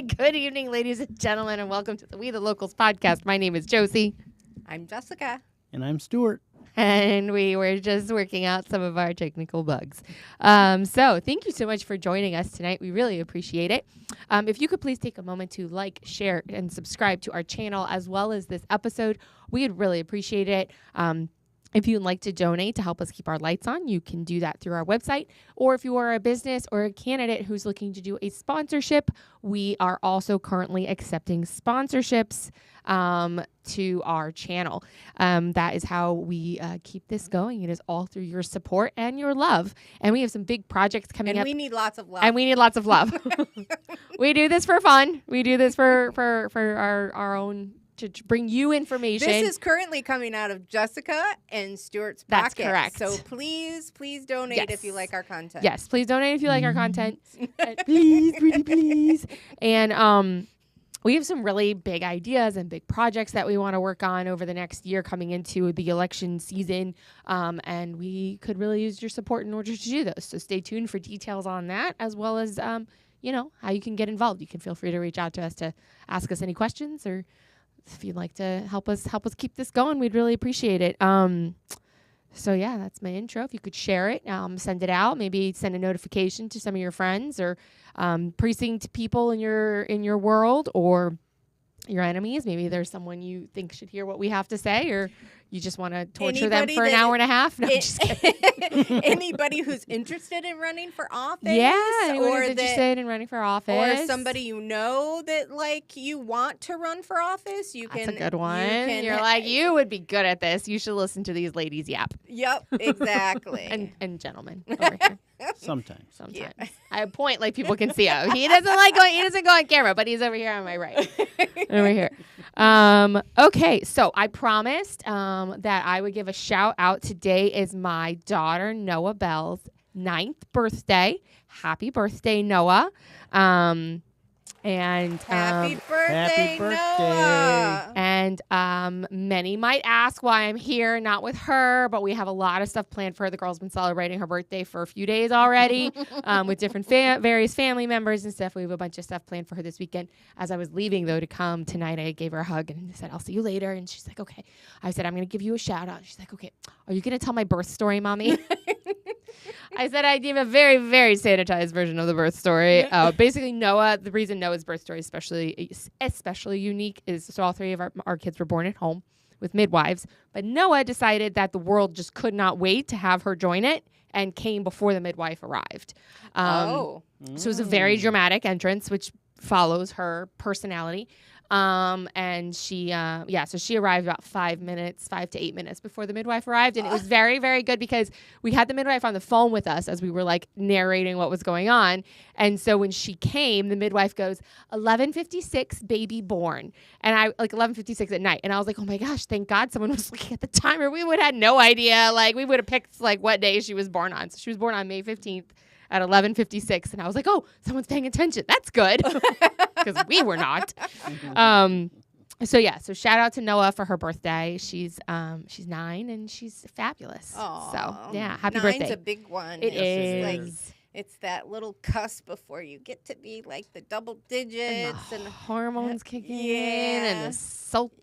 Good evening, ladies and gentlemen, and welcome to the We the Locals podcast. My name is Josie. I'm Jessica. And I'm Stuart. And we were just working out some of our technical bugs. So thank you so much for joining us tonight. We really appreciate it. If you could please take a moment to like, share, and subscribe to our channel as well as this episode, we'd really appreciate it. If you'd like to donate to help us keep our lights on, you can do that through our website. Or if you are a business or a candidate who's looking to do a sponsorship, we are also currently accepting sponsorships to our channel. That is how we keep this going. It is all through your support and your love. And we have some big projects coming up. And we need lots of love. And we need lots of love. We do this for fun. We do this for our own, to bring you information. This is currently coming out of Jessica and Stuart's That's pocket. correct. So please donate if you like our content. Yes, please donate if you like our content. Please, pretty please. And we have some really big ideas and big projects that we want to work on over the next year coming into the election season. And we could really use your support in order to do those. So stay tuned for details on that, as well as, how you can get involved. You can feel free to reach out to us to ask us any questions, or if you'd like to help us keep this going, we'd really appreciate it. So yeah, that's my intro. If you could share it, send it out, maybe send a notification to some of your friends or precinct people in your world or your enemies. Maybe there's someone you think should hear what we have to say, or you just want to torture them for an hour and a half. No, I'm just kidding. Anybody who's interested in running for office. Yeah, anyone who's interested in running for office. Or somebody you know that, like, you want to run for office. That's a good one. You're like, you would be good at this. You should listen to these ladies yap. Yep, exactly. and gentlemen over here. Sometimes. Yeah. I point like people can see him. He doesn't go on camera, but he's over here on my right. Over here. Okay, so I promised that I would give a shout out. Today is my daughter Noah Bell's 9th birthday. Happy birthday, Noah. And happy birthday, Noah. And many might ask why I'm here, not with her, but we have a lot of stuff planned for her. The girl's been celebrating her birthday for a few days already with different various family members and stuff. We have a bunch of stuff planned for her this weekend. As I was leaving, though, to come tonight, I gave her a hug and said, I'll see you later. And she's like, okay. I said, I'm going to give you a shout out. She's like, okay, are you going to tell my birth story, Mommy? I said I'd give a very, very sanitized version of the birth story. Basically, Noah, the reason Noah's birth story is especially unique is so all three of our kids were born at home with midwives. But Noah decided that the world just could not wait to have her join it and came before the midwife arrived. So it was a very dramatic entrance, which follows her personality. And she, so she arrived about 5 to 8 minutes before the midwife arrived. And it was very, very good because we had the midwife on the phone with us as we were like narrating what was going on. And so when she came, the midwife goes, 11:56 baby born. And I 11:56 at night. And I was like, oh my gosh, thank God someone was looking at the timer. We would have had no idea. Like we would have picked like what day she was born on. So she was born on May 15th. At 11:56, and I was like, "Oh, someone's paying attention. That's good," because we were not. So shout out to Noah for her birthday. She's 9 and she's fabulous. Aww. So yeah, happy 9's birthday. a big one. It is. It's that little cusp before you get to be like the double digits and the hormones kicking in, and the salt.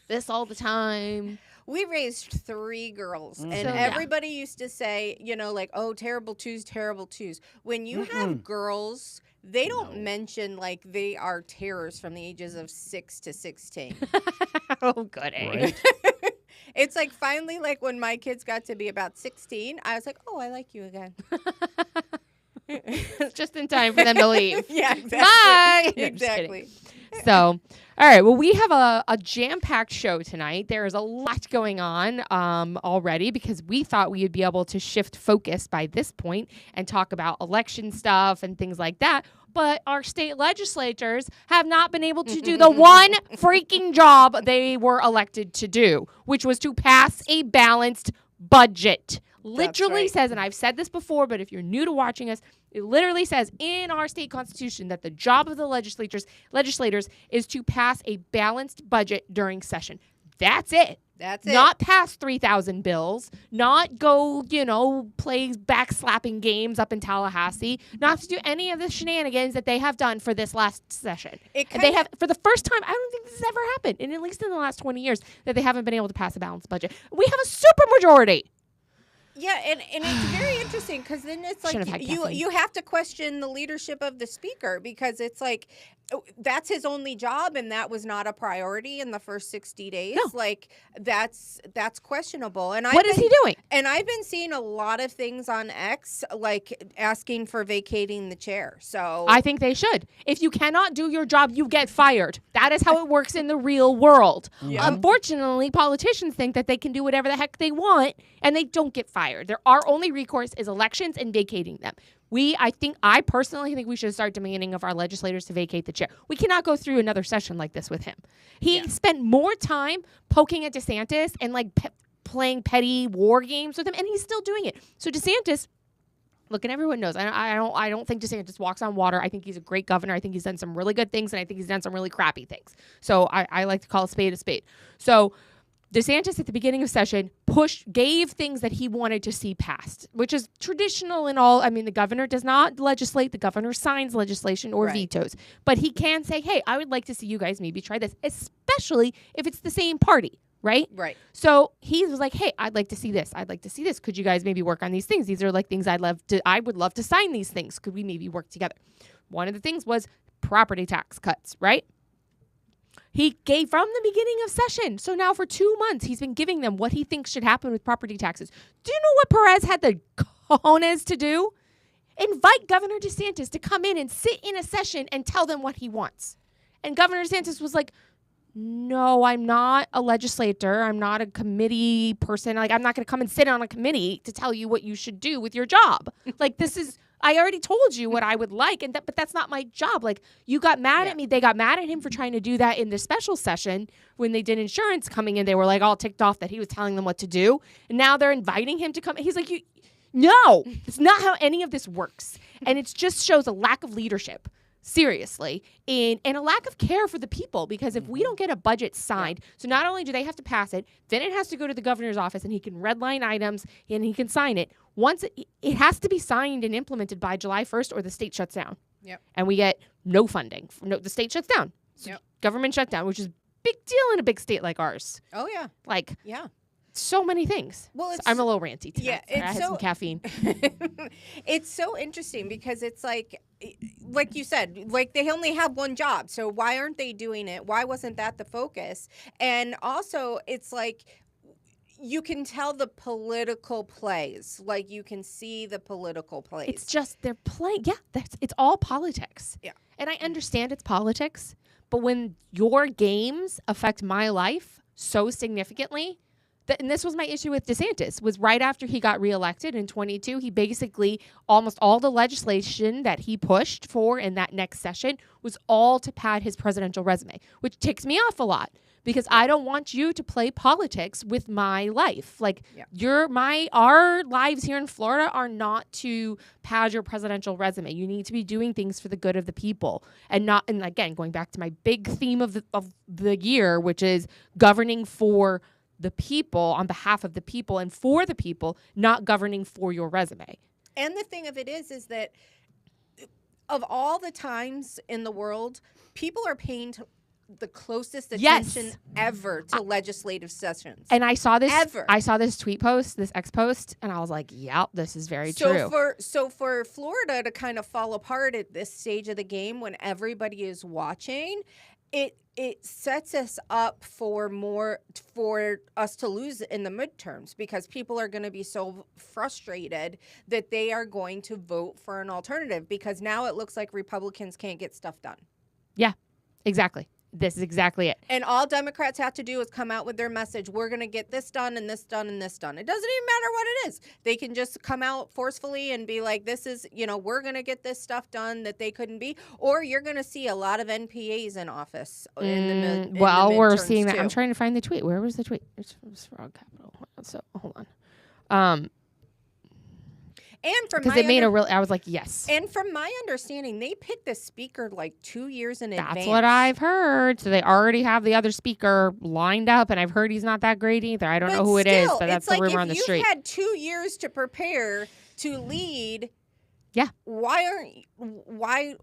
This all the time. We raised 3 girls, and everybody used to say, oh, terrible twos. When you have girls, they don't mention, like, they are terrors from the ages of 6 to 16. Oh, goody. Right. It's like finally, like, when my kids got to be about 16, I was like, oh, I like you again. Just in time for them to leave. Yeah, exactly. Bye. Exactly. So, all right. Well, we have a jam-packed show tonight. There is a lot going on already because we thought we would be able to shift focus by this point and talk about election stuff and things like that. But our state legislatures have not been able to do the one freaking job they were elected to do, which was to pass a balanced budget. Literally says, and I've said this before, but if you're new to watching us, it literally says in our state constitution that the job of the legislators is to pass a balanced budget during session. That's it. That's it. Not pass 3,000 bills, not go, play backslapping games up in Tallahassee, not to do any of the shenanigans that they have done for this last session. And they have, for the first time, I don't think this has ever happened, and at least in the last 20 years, that they haven't been able to pass a balanced budget. We have a supermajority. Yeah, and it's very interesting because then it's like you have to question the leadership of the speaker, because it's like that's his only job, and that was not a priority in the first 60 days. No. Like that's questionable. And what is he doing? And I've been seeing a lot of things on X like asking for vacating the chair. So I think they should. If you cannot do your job, you get fired. That is how it works in the real world. Yeah. Unfortunately, politicians think that they can do whatever the heck they want, and they don't get fired. Our only recourse is elections and vacating them. I personally think we should start demanding of our legislators to vacate the chair. We cannot go through another session like this with him. He spent more time poking at DeSantis and playing petty war games with him, and he's still doing it. So DeSantis, look, and everyone knows, I don't think DeSantis walks on water. I think he's a great governor. I think he's done some really good things, and I think he's done some really crappy things. So I like to call a spade a spade. So DeSantis at the beginning of session gave things that he wanted to see passed, which is traditional in all. I mean, the governor does not legislate. The governor signs legislation or vetoes. But he can say, hey, I would like to see you guys maybe try this, especially if it's the same party, right? Right. So he was like, hey, I'd like to see this. I'd like to see this. Could you guys maybe work on these things? These are like things I would love to sign these things. Could we maybe work together? One of the things was property tax cuts, right? He gave from the beginning of session. So now for 2 months, he's been giving them what he thinks should happen with property taxes. Do you know what Perez had the cojones to do? Invite Governor DeSantis to come in and sit in a session and tell them what he wants. And Governor DeSantis was like, no, I'm not a legislator. I'm not a committee person. Like, I'm not going to come and sit on a committee to tell you what you should do with your job. Like, I already told you what I would like, but that's not my job. Like, you got mad at me. They got mad at him for trying to do that in the special session when they did insurance coming in. They were like all ticked off that he was telling them what to do. And now they're inviting him to come. He's like, no, it's not how any of this works. And it just shows a lack of leadership. Seriously, and a lack of care for the people, because if we don't get a budget signed, so not only do they have to pass it, then it has to go to the governor's office and he can redline items and he can sign it. Once it has to be signed and implemented by July 1st or the state shuts down. Yep. And we get no funding. The state shuts down. So government shutdown, which is a big deal in a big state like ours. Oh, yeah. Like, so many things. Well, I'm a little ranty tonight. Yeah, I had some caffeine. It's so interesting because it's like you said, like they only have one job. So why aren't they doing it? Why wasn't that the focus? And also, it's like you can tell the political plays. Like you can see the political plays. It's just they're playing. Yeah, it's all politics. Yeah. And I understand it's politics, but when your games affect my life so significantly. And this was my issue with DeSantis, was right after he got reelected in 22, he basically, almost all the legislation that he pushed for in that next session was all to pad his presidential resume, which ticks me off a lot because I don't want you to play politics with my life. Like our lives here in Florida are not to pad your presidential resume. You need to be doing things for the good of the people and again, going back to my big theme of the year, which is governing for the people, on behalf of the people and for the people, not governing for your resume. And the thing of it is that of all the times in the world, people are paying the closest attention ever to legislative sessions. And I saw this tweet post, this X post, and I was like, yeah, this is very true. So for Florida to kind of fall apart at this stage of the game when everybody is watching, it sets us up for us to lose in the midterms because people are going to be so frustrated that they are going to vote for an alternative because now it looks like Republicans can't get stuff done. Yeah, exactly. This is exactly it. And all Democrats have to do is come out with their message. We're going to get this done and this done and this done. It doesn't even matter what it is. They can just come out forcefully and be like, this is, we're going to get this stuff done that they couldn't be. Or you're going to see a lot of NPAs in office. We're seeing that. I'm trying to find the tweet. Where was the tweet? It's Frog Capital. So hold on. And from because it made a real. I was like, yes. And from my understanding, they picked the speaker like 2 years in advance. That's what I've heard. So they already have the other speaker lined up, and I've heard he's not that great either. I don't know who it is, but that's the rumor on the street. If you've had 2 years to prepare to lead, yeah, why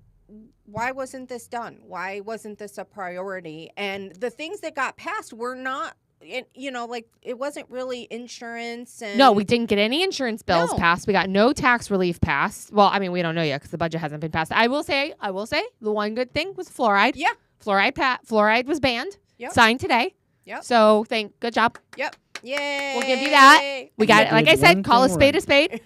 wasn't this done? Why wasn't this a priority? And the things that got passed were not. It wasn't really insurance. And no, we didn't get any insurance bills passed. We got no tax relief passed. Well, I mean, we don't know yet because the budget hasn't been passed. I will say, the one good thing was fluoride. Yeah. Fluoride was banned. Yep. Signed today. Yep. So good job. Yep. Yay. We'll give you that. We got it. Like I said, call a spade a spade.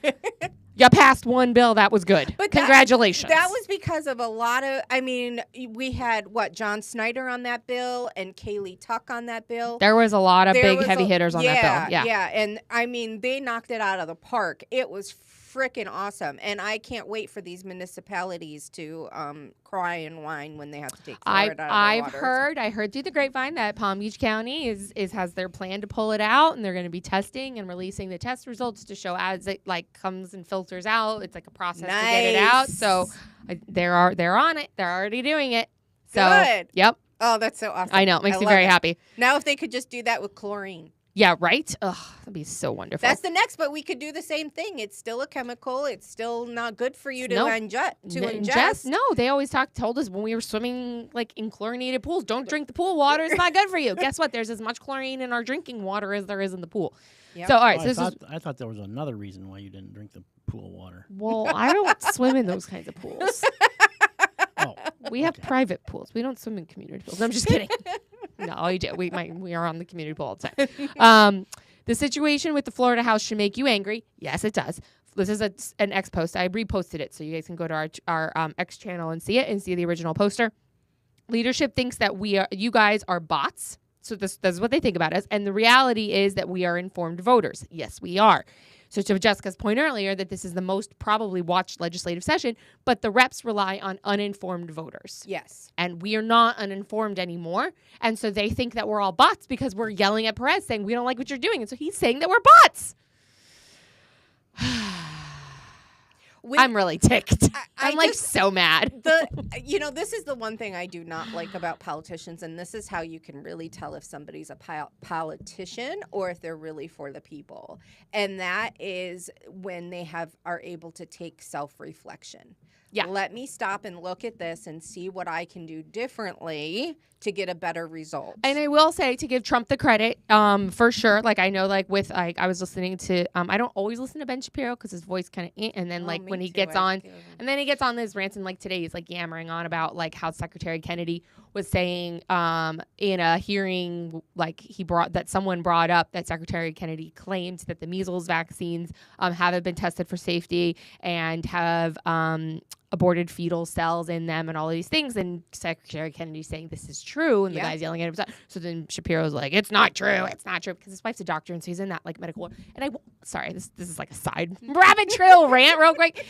You passed one bill. That was good. But congratulations. That was because of a lot of, we had, John Snyder on that bill and Kaylee Tuck on that bill. There was a lot of big heavy hitters on that bill. Yeah. Yeah. And they knocked it out of the park. It was freaking awesome. And I can't wait for these municipalities to cry and whine when they have to take fluoride out of their water. I heard through the grapevine that Palm Beach County has their plan to pull it out, and they're going to be testing and releasing the test results to show as it comes and filters out. It's like a process to get it out. So they're on it. They're already doing it. So, good. Yep. Oh, that's so awesome. I know. It makes me very happy. Now if they could just do that with chlorine. Yeah, right? Ugh, that'd be so wonderful. That's the next, but we could do the same thing. It's still a chemical. It's still not good for you to ingest. No, they always told us when we were swimming in chlorinated pools, don't drink the pool water. It's not good for you. Guess what? There's as much chlorine in our drinking water as there is in the pool. Yep. So, all right. I thought there was another reason why you didn't drink the pool water. Well, I don't swim in those kinds of pools. Oh, we have private pools. We don't swim in community pools. No, I'm just kidding. No, you do. We are on the community pool all the time. The situation with the Florida house should make you angry. Yes, it does. This is an X post. I reposted it, so you guys can go to our X channel and see it and see the original poster. Leadership thinks that you guys are bots. So that's what they think about us. And the reality is that we are informed voters. Yes, we are. So to Jessica's point earlier that this is the most probably watched legislative session, but the reps rely on uninformed voters. Yes. And we are not uninformed anymore. And so they think that we're all bots because we're yelling at Perez saying, we don't like what you're doing. And so he's saying that we're bots. I'm really ticked. I'm so mad. This is the one thing I do not like about politicians, and this is how you can really tell if somebody's a politician or if they're really for the people. And that is when they are able to take self-reflection. Yeah. Let me stop and look at this and see what I can do differently to get a better result. And I will say, to give Trump the credit, for sure. I know, I was listening to, I don't always listen to Ben Shapiro because his voice kind of, and then when he gets on, and then he gets on this rants, and today he's yammering on about how Secretary Kennedy was saying in a hearing, someone brought up that Secretary Kennedy claimed that the measles vaccines haven't been tested for safety and have aborted fetal cells in them and all of these things. And Secretary Kennedy saying this is true. And the guy's yelling at him. So then Shapiro's like, it's not true. It's not true. Because his wife's a doctor. And so he's in that medical. And this is a side rabbit trail rant real quick.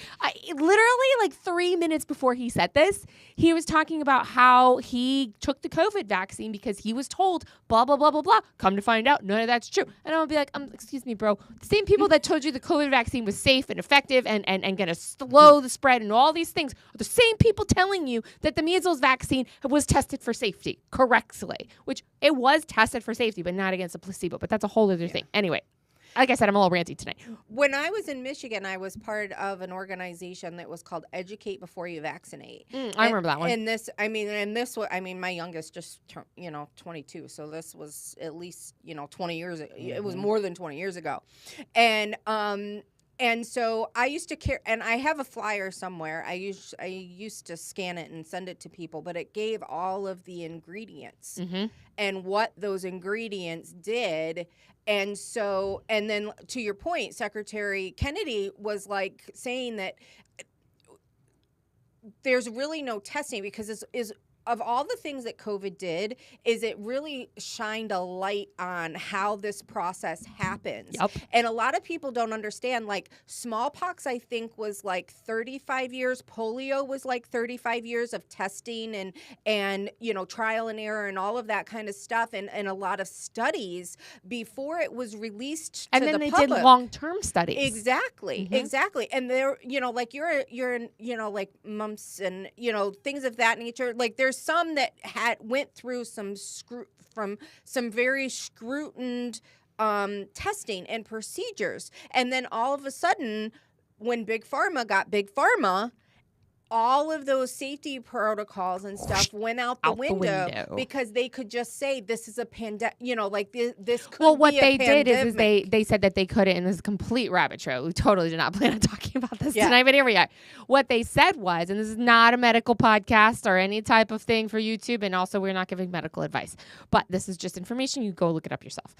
Literally 3 minutes before he said this, he was talking about how he took the COVID vaccine because he was told blah, blah, blah, blah, blah. Come to find out, none of that's true. And I'll be like, excuse me, bro. The same people that told you the COVID vaccine was safe and effective and going to slow the spread and all these things are the same people telling you that the measles vaccine was tested for safety correctly, which it was tested for safety, but not against a placebo. But that's a whole other thing. Anyway, like I said, I'm a little ranty tonight. When I was in Michigan, I was part of an organization that was called Educate Before You Vaccinate. I remember that one. And my youngest just turned, 22. So this was at least, 20 years. It was more than 20 years ago. And so I used to care, and I have a flyer somewhere. I used to scan it and send it to people, but it gave all of the ingredients and what those ingredients did. And so, and then to your point, Secretary Kennedy was saying that there's really no testing because of all the things that COVID did, is it really shined a light on how this process happens. Yep. And a lot of people don't understand, like smallpox, I think was like 35 years. Polio was like 35 years of testing and trial and error and all of that kind of stuff. And a lot of studies before it was released and to then the they public. did long-term studies. Exactly. And they're, like you're in, like mumps and, things of that nature. Like there's some that went through some very scrutined testing and procedures. And then all of a sudden, when Big Pharma got Big Pharma, all of those safety protocols and stuff went out the window because they could just say this is a pandemic, this could well, what be a they did is pandemic. they said that they couldn't, and this is a complete rabbit trail. We totally did not plan on talking about this tonight, but here we are. What they said was, and this is not a medical podcast or any type of thing for YouTube, and also we're not giving medical advice, but this is just information. You go look it up yourself.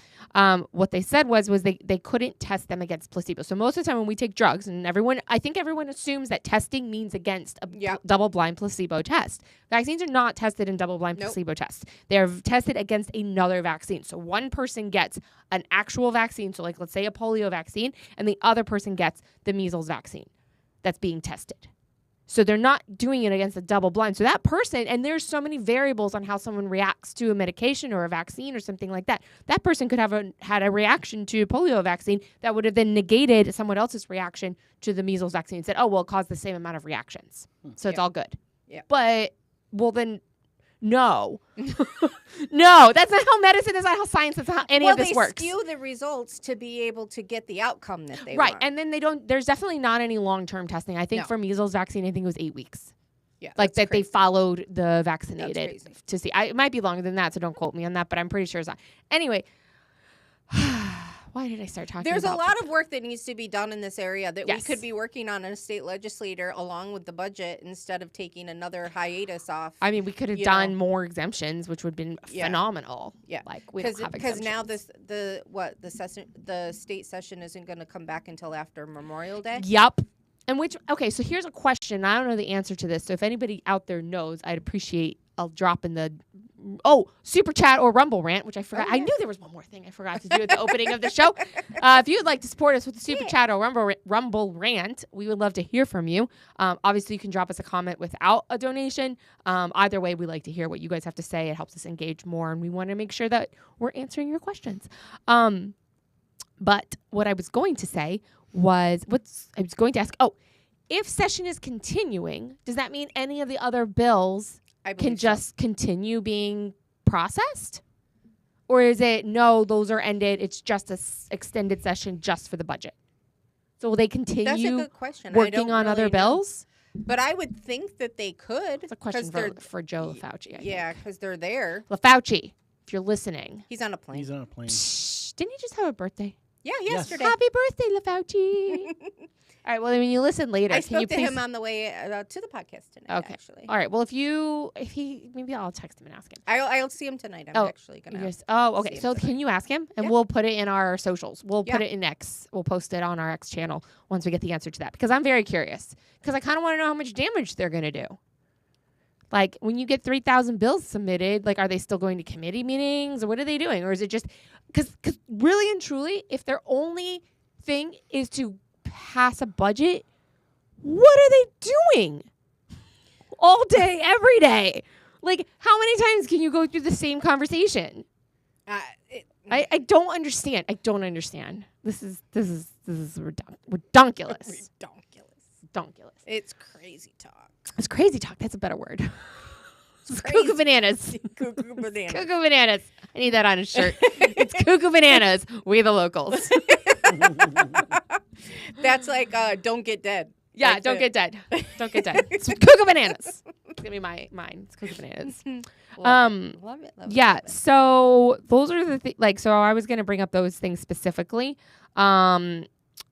What they said was they couldn't test them against placebo. So most of the time when we take drugs, and I think everyone assumes that testing means against a double-blind placebo test. Vaccines are not tested in double-blind placebo tests. They're tested against another vaccine. So one person gets an actual vaccine, so like let's say a polio vaccine, and the other person gets the measles vaccine that's being tested. So they're not doing it against a double-blind. So that person, and there's so many variables on how someone reacts to a medication or a vaccine or something like that. That person could have had a reaction to a polio vaccine that would have then negated someone else's reaction to the measles vaccine and said, oh, well, it caused the same amount of reactions. So it's all good. Yeah. But, well, then, no. No, that's not how medicine, that's not how science, that's not how any of this works. They skew the results to be able to get the outcome that they want. Right, and then there's definitely not any long-term testing. I think for measles vaccine, I think it was 8 weeks. Yeah, like that crazy. They followed the vaccinated to see. It might be longer than that, so don't quote me on that, but I'm pretty sure it's not. Anyway, why did I start talking There's about a lot of work that needs to be done in this area that we Yes. could be working on a state legislator along with the budget instead of taking another hiatus off. I mean, we could have done more exemptions, which would have been phenomenal. Yeah. Like we don't have because exemptions. now the state session isn't going to come back until after Memorial Day. Yep. And so here's a question. I don't know the answer to this. So if anybody out there knows, I'd appreciate a drop in the super chat or Rumble rant, which I forgot. I knew there was one more thing I forgot to do at the opening of the show. If you'd like to support us with the super chat or Rumble rant, we would love to hear from you. Obviously, you can drop us a comment without a donation. Either way, we like to hear what you guys have to say. It helps us engage more, and we want to make sure that we're answering your questions. But what I was going to say was, I was going to ask, if session is continuing, does that mean any of the other bills can just continue being processed? Or is it, no, those are ended, it's just an extended session just for the budget? So will they continue That's a good question. working on other bills? But I would think that they could. It's a question for Joe LaFauci, I think. Because they're there. LaFauci, if you're listening. He's on a plane. Psh, didn't he just have a birthday? Yeah, yesterday. Happy birthday, LaFauci. All right, well, when you listen later, I can you spoke to him on the way to the podcast tonight, actually. All right, well, maybe I'll text him and ask him. I'll see him tonight. I'm actually going to. Okay. So can you ask him? And we'll put it in our socials. We'll put it in X. We'll post it on our X channel once we get the answer to that. Because I'm very curious. Because I kind of want to know how much damage they're going to do. Like, when you get 3,000 bills submitted, like, are they still going to committee meetings? Or what are they doing? Or is it just... Because really and truly, if their only thing is to pass a budget, what are they doing all day, every day? Like, how many times can you go through the same conversation? I don't understand. I don't understand. This is redonkulous. Redonkulous. It's crazy talk. It's crazy talk. That's a better word. It's cuckoo bananas. Cuckoo bananas. Cuckoo bananas. I need that on a shirt. It's cuckoo bananas. We the locals. That's like don't get dead. Yeah, don't get dead. Don't get dead. It's cuckoo bananas. It's gonna be mine. It's cuckoo bananas. Love it. Yeah. So those are the so I was gonna bring up those things specifically.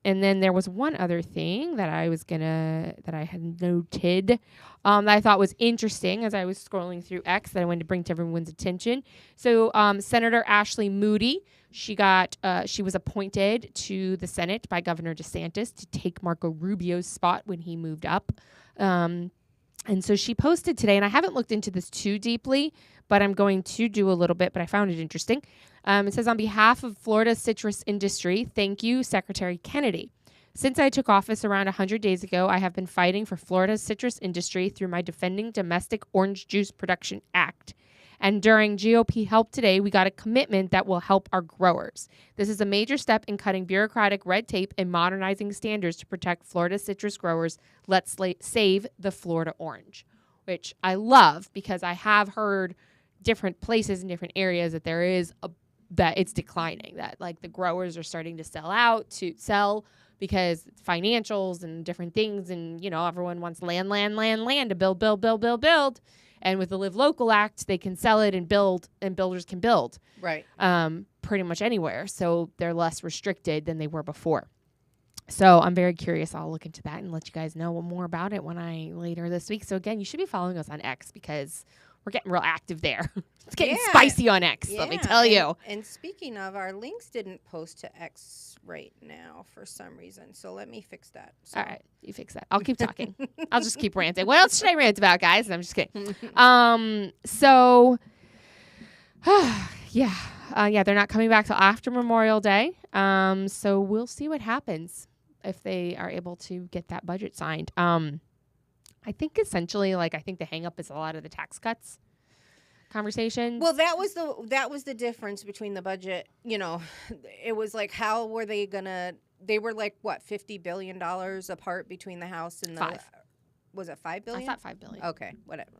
And then there was one other thing that I had noted that I thought was interesting as I was scrolling through X that I wanted to bring to everyone's attention. So Senator Ashley Moody, she was appointed to the Senate by Governor DeSantis to take Marco Rubio's spot when he moved up. And so she posted today, and I haven't looked into this too deeply, but I'm going to do a little bit, but I found it interesting. It says, on behalf of Florida's citrus industry, thank you, Secretary Kennedy. Since I took office around 100 days ago, I have been fighting for Florida's citrus industry through my Defending Domestic Orange Juice Production Act. And during GOP Help Today, we got a commitment that will help our growers. This is a major step in cutting bureaucratic red tape and modernizing standards to protect Florida citrus growers. Let's save the Florida orange, which I love because I have heard different places in different areas that there is that it's declining, that like the growers are starting to sell because financials and different things. And, you know, everyone wants land to build. And with the Live Local Act, they can sell it and build, and builders can build. Right. Pretty much anywhere. So they're less restricted than they were before. So I'm very curious. I'll look into that and let you guys know more about it later this week. So again, you should be following us on X because we're getting real active there. It's getting spicy on X, let me tell you. And speaking of, our links didn't post to X right now for some reason. So let me fix that. So. All right. You fix that. I'll keep talking. I'll just keep ranting. What else should I rant about, guys? I'm just kidding. They're not coming back till after Memorial Day. So we'll see what happens if they are able to get that budget signed. I think essentially, I think the hang up is a lot of the tax cuts conversation. Well, that was the difference between the budget. You know, it was like, how were they gonna? They were like, what, $50 billion apart between the House and the. $5. Was it $5 billion? I thought $5 billion. Okay, whatever.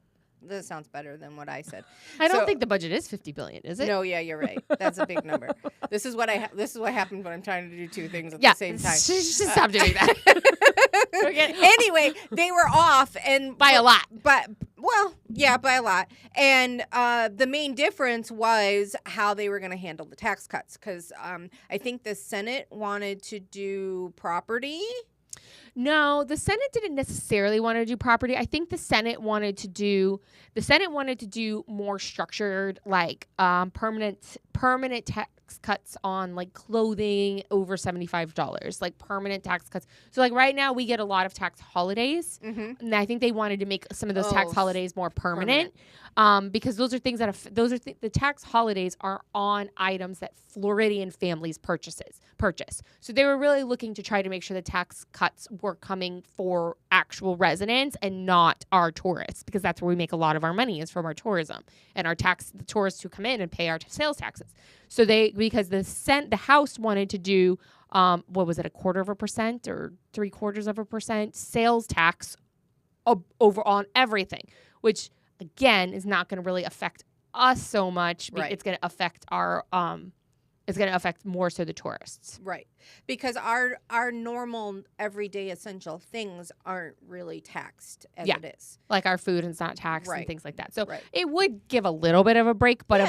This sounds better than what I said. I don't think the budget is $50 billion, is it? No, yeah, you're right. That's a big number. This is what happened when I'm trying to do two things at the same time. Just stop doing that. Anyway, they were off and by a lot. By a lot. And the main difference was how they were going to handle the tax cuts, because I think the Senate wanted to do property. No, the Senate didn't necessarily want to do property. I think the Senate wanted to do more structured, permanent tax cuts on clothing over $75, permanent tax cuts. So right now we get a lot of tax holidays, and I think they wanted to make some of those tax holidays more permanent. Because those are things that the tax holidays are on items that Floridian families purchase. So they were really looking to try to make sure the tax cuts were coming for actual residents and not our tourists, because that's where we make a lot of our money, is from our tourism and the tourists who come in and pay our sales taxes. So because the House wanted to do what was it, 1/4% or 3/4% sales tax over on everything, which again is not going to really affect us so much. Right. It's going to affect our it's going to affect more so the tourists. Right. Because our normal everyday essential things aren't really taxed as it is. Like our food is not taxed and things like that. So Right. it would give a little bit of a break, but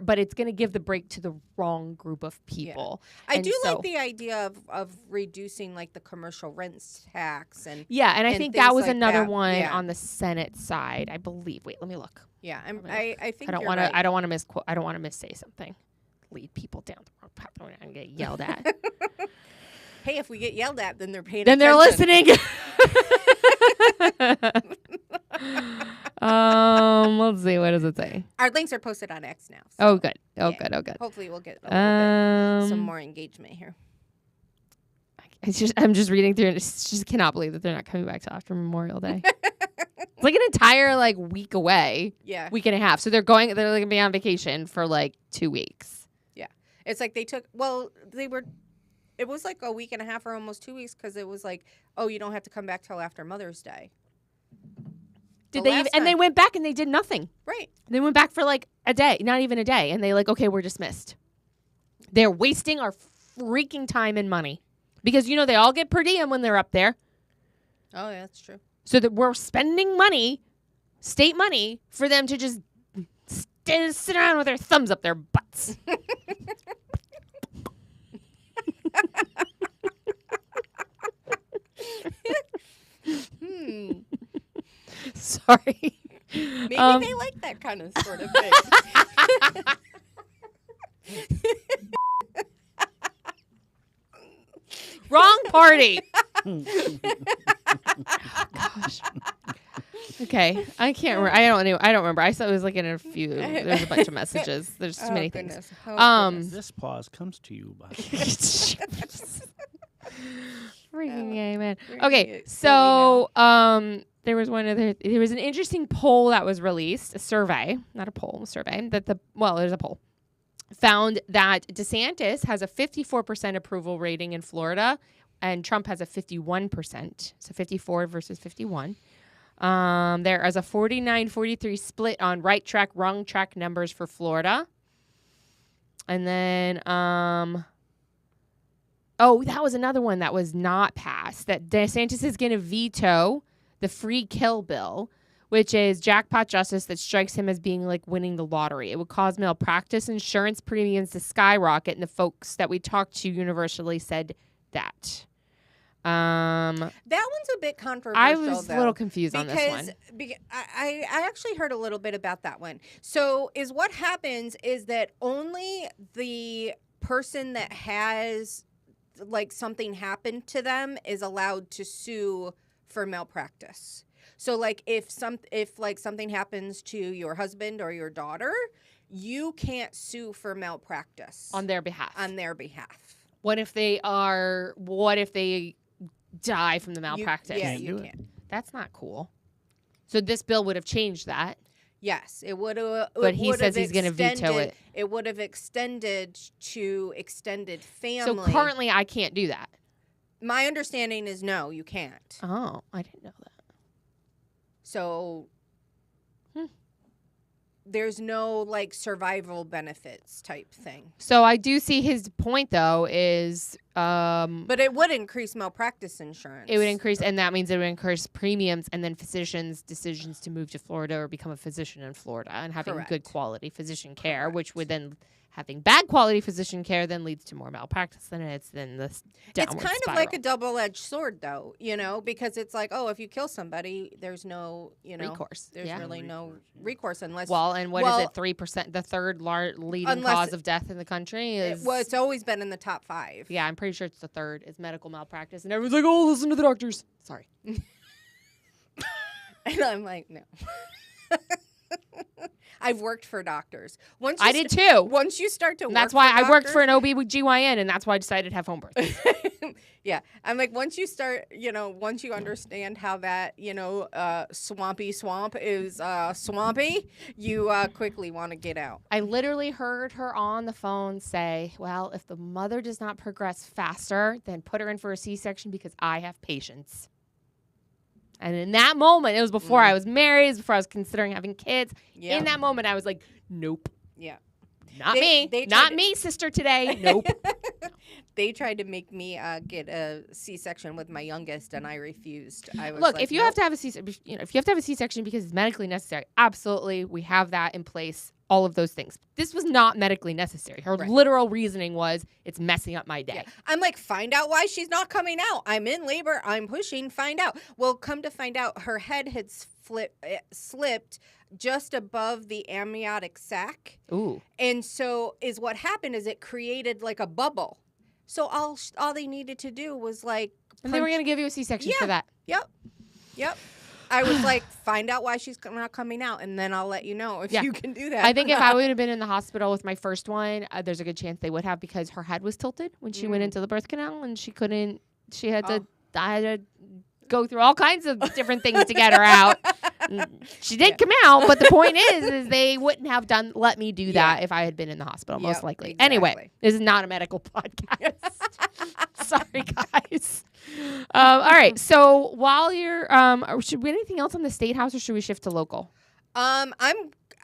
but it's going to give the break to the wrong group of people. Yeah. I do like the idea of reducing the commercial rents tax and I think that was another one Yeah. on the Senate side, I believe. Wait, let me look. Yeah, I think I don't want to. I don't want to misquote. I don't want to missay something. Lead people down the wrong path and get yelled at. Hey, if we get yelled at, then they're paying then attention. They're listening. Let's see. What does it say? Our links are posted on X now. So Oh, good. Oh, good. hopefully we'll get a little bit, some more engagement here. I'm just reading through and just cannot believe that they're not coming back till after Memorial Day. It's an entire week away. Yeah. Week and a half. So they're going to be on vacation for 2 weeks. Yeah. It's it was a week and a half or almost 2 weeks, because it was you don't have to come back till after Mother's Day. They went back and they did nothing. Right. They went back for a day, not even a day. And they okay, we're dismissed. They're wasting our freaking time and money. Because, they all get per diem when they're up there. Oh, yeah, that's true. So that we're spending money, state money, for them to just sit around with their thumbs up their butts. Sorry. Maybe they like that kind of sort of thing. Wrong party. Gosh. Okay, I can't remember. I don't remember. I saw it was like in a few. There's a bunch of messages. There's too many things. Goodness. This pause comes to you by. Freaking amen. Okay, so there was an interesting poll that was released, a survey, not a poll, a survey there's a poll. Found that DeSantis has a 54% approval rating in Florida, and Trump has a 51%. So 54 versus 51. There is a 49-43 split on right track, wrong track numbers for Florida. And then, that was another one that was not passed, that DeSantis is going to veto the free kill bill, which is jackpot justice that strikes him as being like winning the lottery. It would cause malpractice insurance premiums to skyrocket, and the folks that we talked to universally said that. That one's a bit controversial. I was a little confused on this one. Because I actually heard a little bit about that one. So what happens is that only the person that has like something happened to them is allowed to sue for malpractice. So like if something happens to your husband or your daughter, you can't sue for malpractice On their behalf. What if they die from the malpractice? You can't. That's not cool. So this bill would have changed that. Yes, it would have. But he says he's going to veto it. It would have extended to extended family. So currently I can't do that. My understanding is no, you can't. Oh, I didn't know that. So there's no like survival benefits type thing. So I do see his point though is but it would increase malpractice insurance. It would increase, and that means it would increase premiums, and then physicians' decisions to move to Florida or become a physician in Florida and having good quality physician care, which would then having bad quality physician care then leads to more malpractice than this downward It's kind spiral. of like a double-edged sword, though, because it's like, oh, if you kill somebody, there's no, recourse. There's really no recourse unless. Well, and what is it? 3%, the third leading cause of death in the country is. Well, it's always been in the top 5. Yeah, I'm pretty sure it's the third is medical malpractice, and everyone's like, oh, listen to the doctors. Sorry. And I'm like, no. I've worked for doctors. I did too. Once you start to work that's why for I worked for an OB/GYN, and that's why I decided to have home births. Yeah. I'm like, once you start, once you understand how that, swampy swamp is swampy, you quickly want to get out. I literally heard her on the phone say, well, if the mother does not progress faster, then put her in for a C-section because I have patience. And in that moment, it was before I was married, it was before I was considering having kids. Yeah. In that moment, I was like, nope. Yeah. Not me, sister today. Nope. They tried to make me get a C-section with my youngest, and I refused. I was Look, if you have to have a C-section, if you have to have a C-section because it's medically necessary, absolutely, we have that in place. All of those things. This was not medically necessary. Her literal reasoning was, it's messing up my day. Yeah. I'm like, find out why she's not coming out. I'm in labor. I'm pushing. Find out. Well, come to find out, her head had slipped just above the amniotic sac. Ooh. And so what happened is it created like a bubble. So all they needed to do was like. And they were going to give you a C-section for that. Yep. I was like, find out why she's not coming out, and then I'll let you know if you can do that. I think if I would have been in the hospital with my first one, there's a good chance they would have, because her head was tilted when she went into the birth canal, and I had to go through all kinds of different things to get her out. She did come out, but the point is they wouldn't have let me do that if I had been in the hospital, most likely. Exactly. Anyway, this is not a medical podcast. Sorry, guys. All right. So while you're, should we anything else on the state house, or should we shift to local? I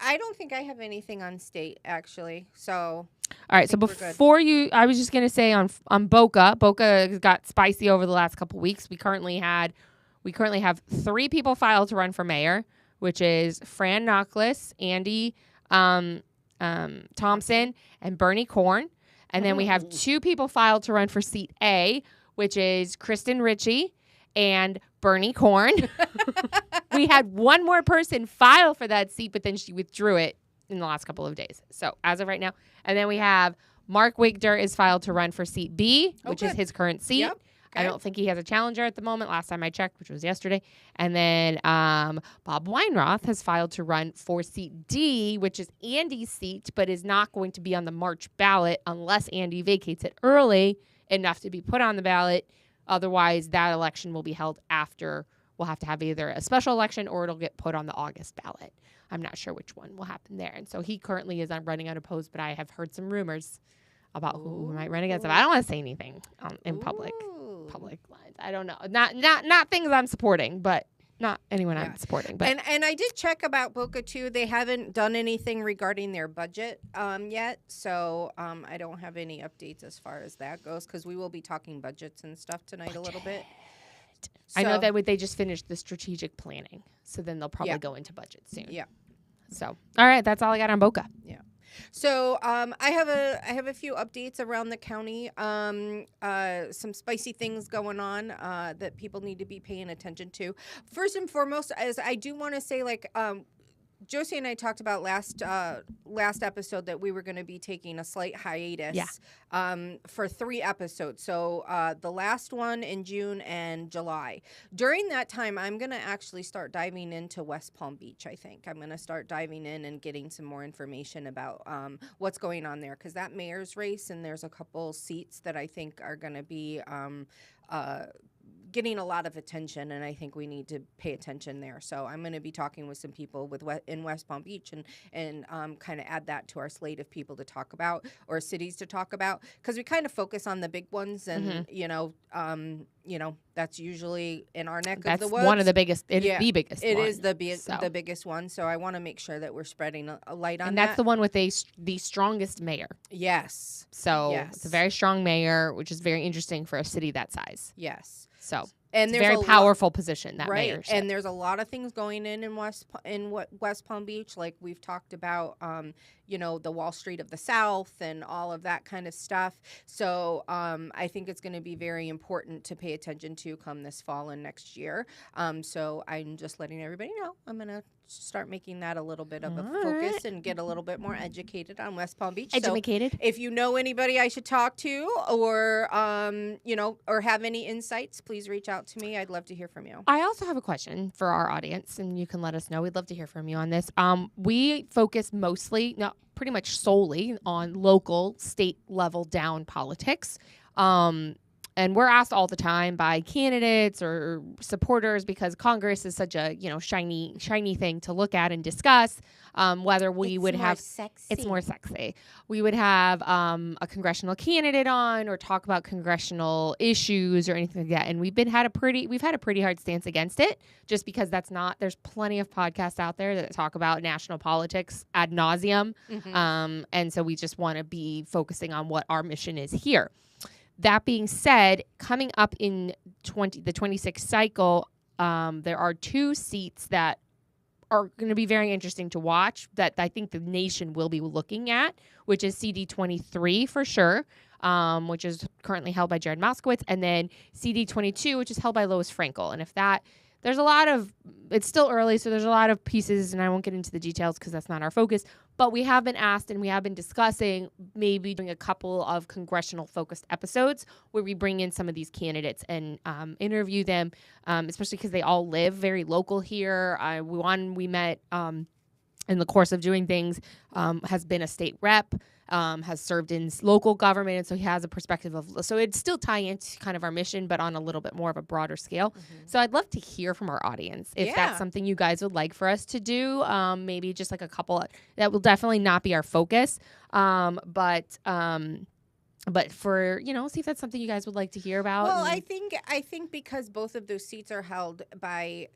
don't think I have anything on state actually. So. All right. So before I was just gonna say on Boca. Boca got spicy over the last couple weeks. We currently have 3 people filed to run for mayor, which is Fran Knockless, Andy Thompson, and Bernie Korn. And then we have 2 people filed to run for seat A, which is Kristen Ritchie and Bernie Korn. We had one more person file for that seat, but then she withdrew it in the last couple of days. So as of right now. And then we have Mark Wigder is filed to run for seat B, which is his current seat. Yep. I don't think he has a challenger at the moment, last time I checked, which was yesterday. And then Bob Weinroth has filed to run for seat D, which is Andy's seat, but is not going to be on the March ballot unless Andy vacates it early enough to be put on the ballot. Otherwise, that election will be held after. We'll have to have either a special election or it'll get put on the August ballot. I'm not sure which one will happen there. And so he currently is running unopposed, but I have heard some rumors about who might run against him. I don't want to say anything in public lines. I don't know. Not things I'm supporting, but not anyone I'm supporting. But and I did check about Boca too. They haven't done anything regarding their budget yet, so I don't have any updates as far as that goes because we will be talking budgets and stuff tonight a little bit. So, I know that they just finished the strategic planning, so then they'll probably go into budget soon. Yeah. So all right, that's all I got on Boca. Yeah. So I have a few updates around the county. Some spicy things going on that people need to be paying attention to. First and foremost, as I do want to say, like Josie and I talked about last episode that we were going to be taking a slight hiatus for 3 episodes. So the last one in June and July. During that time, I'm going to actually start diving into West Palm Beach, I think. I'm going to start diving in and getting some more information about what's going on there because that mayor's race and there's a couple seats that I think are going to be getting a lot of attention, and I think we need to pay attention there. So I'm going to be talking with some people in West Palm Beach and kind of add that to our slate of people to talk about or cities to talk about because we kind of focus on the big ones, and that's usually in our neck of the woods. That's one of the biggest. It is the biggest. It one, is the biggest one. So I want to make sure that we're spreading a light on that. And that's the one with the strongest mayor. Yes. So it's a very strong mayor, which is very interesting for a city that size. Yes. So and it's a very powerful position, that mayorship. And there's a lot of things going in West Palm Beach, like we've talked about, the Wall Street of the South and all of that kind of stuff. So I think it's going to be very important to pay attention to come this fall and next year. So I'm just letting everybody know I'm going to start making that a little bit of a focus and get a little bit more educated on West Palm Beach. Educated. So if you know anybody I should talk to or, or have any insights, please reach out to me. I'd love to hear from you. I also have a question for our audience, and you can let us know. We'd love to hear from you on this. We focus mostly, pretty much solely on local, state level down politics. And we're asked all the time by candidates or supporters because Congress is such a shiny thing to look at and discuss. Whether we would have it's more sexy. We would have a congressional candidate on or talk about congressional issues or anything like that. And we've had a pretty hard stance against it, just because there's plenty of podcasts out there that talk about national politics ad nauseum. Mm-hmm. And so we just want to be focusing on what our mission is here. That being said, coming up in the 26th cycle, there are 2 seats that are going to be very interesting to watch that I think the nation will be looking at, which is CD23 for sure, which is currently held by Jared Moskowitz, and then CD22, which is held by Lois Frankel. And it's still early, so there's a lot of pieces, and I won't get into the details because that's not our focus, but we have been asked and we have been discussing maybe doing a couple of congressional-focused episodes where we bring in some of these candidates and interview them, especially because they all live very local here. We met in the course of doing things, has been a state rep, has served in local government, and so he has a perspective so it'd still tie into kind of our mission, but on a little bit more of a broader scale. Mm-hmm. So I'd love to hear from our audience if that's something you guys would like for us to do. Maybe just like a couple that will definitely not be our focus, but for see if that's something you guys would like to hear about. Well, I think because both of those seats are held by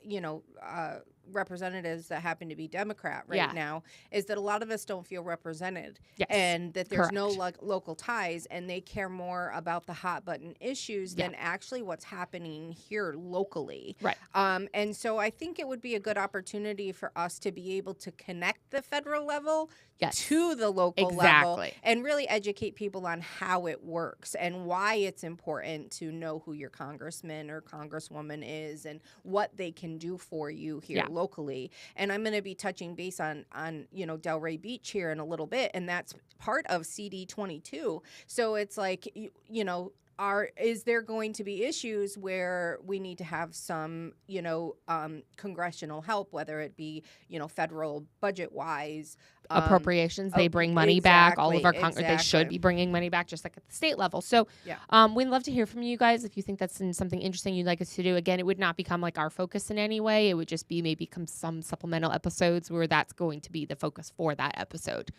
representatives that happen to be Democrat now, is that a lot of us don't feel represented, and that there's no local ties, and they care more about the hot button issues than actually what's happening here locally. Right. And so I think it would be a good opportunity for us to be able to connect the federal level to the local level and really educate people on how it works and why it's important to know who your congressman or congresswoman is and what they can do for you here locally. And I'm going to be touching base on Delray Beach here in a little bit, and that's part of CD22. So it's like, is there going to be issues where we need to have some, congressional help, whether it be, federal budget wise, appropriations, they bring money back. All of our they should exactly. be bringing money back, just like at the state level. So we'd love to hear from you guys if you think that's something interesting you'd like us to do. Again, it would not become like our focus in any way. It would just be maybe some supplemental episodes where that's going to be the focus for that episode.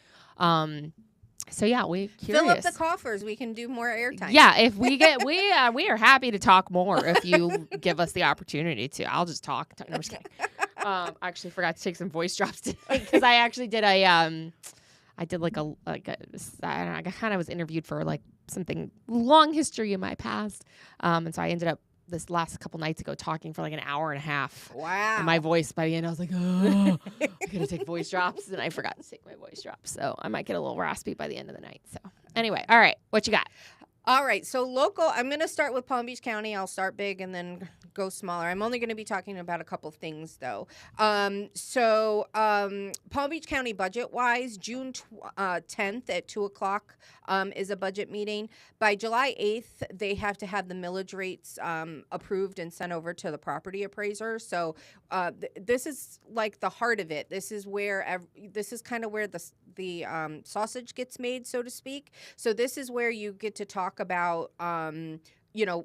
So yeah, we curious. Fill up the coffers. We can do more airtime. Yeah, if we get we are happy to talk more if you give us the opportunity to. I'll just talk. No, I'm just kidding. I actually forgot to take some voice drops today because I actually did I did I don't know, I kind of was interviewed for like something long history in my past, and so I ended up this last couple nights ago talking for like an hour and a half. Wow. And my voice by the end, I was like, oh, I'm gonna take voice drops, and I forgot to take my voice drops, so I might get a little raspy by the end of the night. So anyway, all right, what you got? All right, so local, I'm going to start with Palm Beach County. I'll start big and then go smaller. I'm only going to be talking about a couple things, though. Palm Beach County budget-wise, June 10th at 2 o'clock is a budget meeting. By July 8th, they have to have the millage rates approved and sent over to the property appraiser. So this is like the heart of it. This is where this is kind of where the sausage gets made, so to speak. So this is where you get to talk about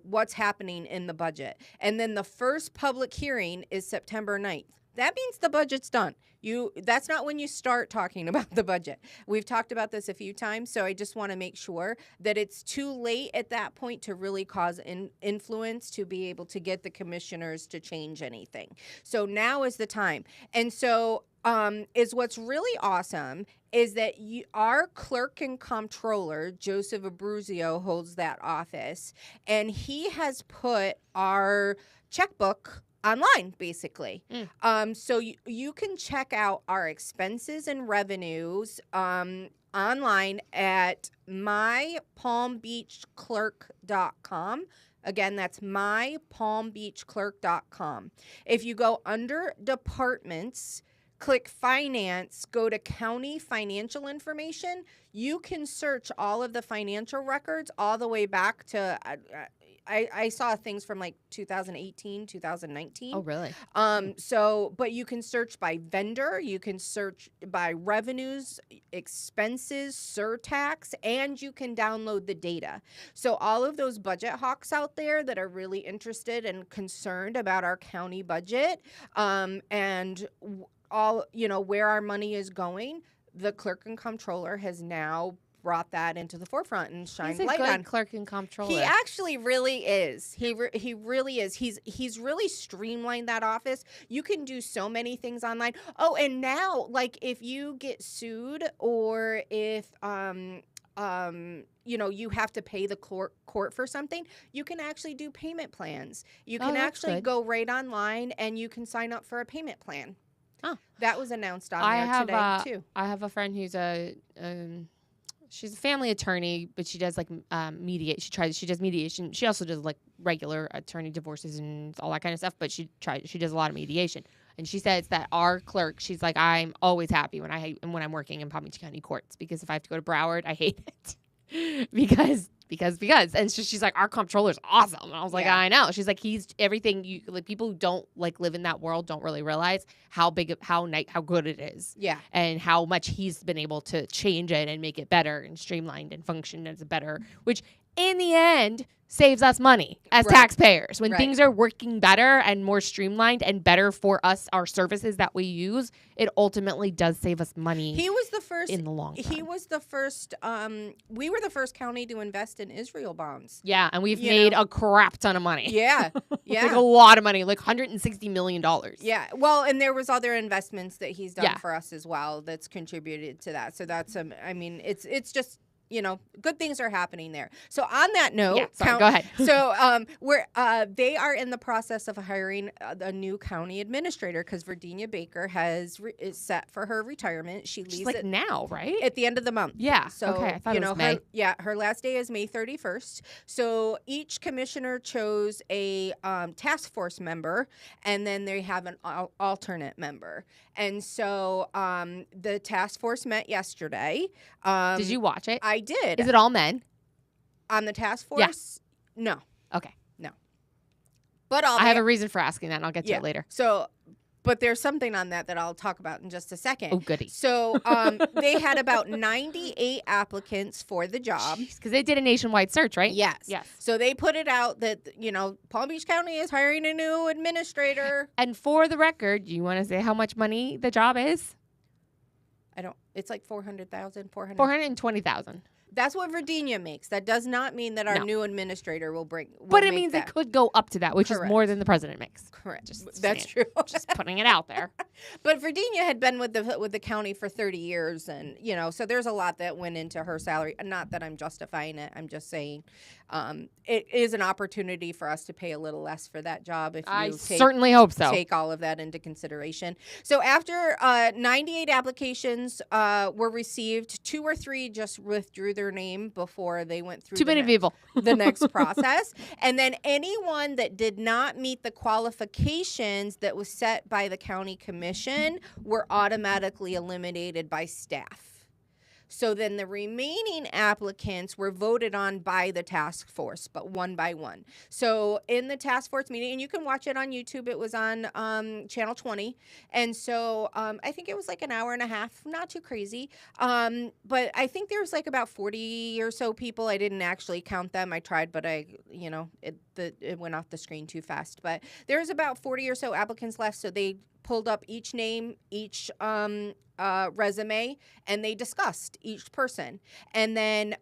what's happening in the budget. And then the first public hearing is September 9th. That means the budget's done. That's not when you start talking about the budget. We've talked about this a few times, so I just want to make sure that it's too late at that point to really cause influence to be able to get the commissioners to change anything. So now is the time. And so is what's really awesome is that our clerk and comptroller, Joseph Abruzio, holds that office, and he has put our checkbook online, basically. So you can check out our expenses and revenues online at mypalmbeachclerk.com. Again, that's mypalmbeachclerk.com. If you go under departments, click finance, go to county financial information, you can search all of the financial records all the way back to I saw things from like 2018, 2019. Oh, really? But you can search by vendor, you can search by revenues, expenses, surtax, and you can download the data. So all of those budget hawks out there that are really interested and concerned about our county budget, and all, where our money is going, the clerk and comptroller has now brought that into the forefront and shined light on. He's a good clerk and comptroller. He actually really is. He really is. He's really streamlined that office. You can do so many things online. Oh, and now, like, if you get sued or if you have to pay the court for something, you can actually do payment plans. You can actually go right online and you can sign up for a payment plan. Oh, that was announced on there today too. I have a friend who's she's a family attorney, but she does like mediate. She does mediation. She also does like regular attorney divorces and all that kind of stuff. But she does a lot of mediation. And she says that our clerk, she's like, I'm always happy when I'm working in Palm Beach County courts, because if I have to go to Broward, I hate it because. And so she's like, our comptroller's awesome. And I was like, I know. She's like, he's everything. People who don't like live in that world don't really realize how good it is. Yeah. And how much he's been able to change it and make it better and streamlined and function as a better, which in the end saves us money as taxpayers. When things are working better and more streamlined and better for us, our services that we use, it ultimately does save us money. He was the first in the long run. He was the first. We were the first county to invest in Israel bonds. Yeah, and we've made a crap ton of money. Yeah, yeah, like a lot of money, like $160 million. Yeah, well, and there was other investments that he's done for us as well that's contributed to that. So that's it's just. Good things are happening there. So on that note, go ahead. So they are in the process of hiring a new county administrator because Virginia Baker is set for her retirement. She's like now, right? At the end of the month. Yeah. So okay, I thought it was May. Her last day is May 31st. So each commissioner chose a task force member, and then they have an alternate member. And so the task force met yesterday. Did you watch it? I did. Is it all men? On the task force? No. Okay. But I have a reason for asking that, and I'll get to it later. So, but there's something on that I'll talk about in just a second. Oh, goody. So they had about 98 applicants for the job. Because they did a nationwide search, right? Yes. So they put it out that, Palm Beach County is hiring a new administrator. And for the record, do you want to say how much money the job is? It's like $400,000, $420,000. That's what Virginia makes. that does not mean that our new administrator will bring. But it means it could go up to that, which is more than the president makes. Correct. Just That's true. Just putting it out there. But Virginia had been with the county for 30 years, and so there's a lot that went into her salary. Not that I'm justifying it. I'm just saying it is an opportunity for us to pay a little less for that job. If you certainly hope so. Take all of that into consideration. So after 98 applications were received, 2 or 3 just withdrew their name before they went through the next process. And then anyone that did not meet the qualifications that was set by the county commission were automatically eliminated by staff. So then the remaining applicants were voted on by the task force, but one by one. So in the task force meeting, and you can watch it on YouTube, it was on Channel 20. And so I think it was like an hour and a half, not too crazy. But I think there was like about 40 or so people. I didn't actually count them. I tried, but it went off the screen too fast. But there's about 40 or so applicants left. So they pulled up each name, each resume, and they discussed each person, and then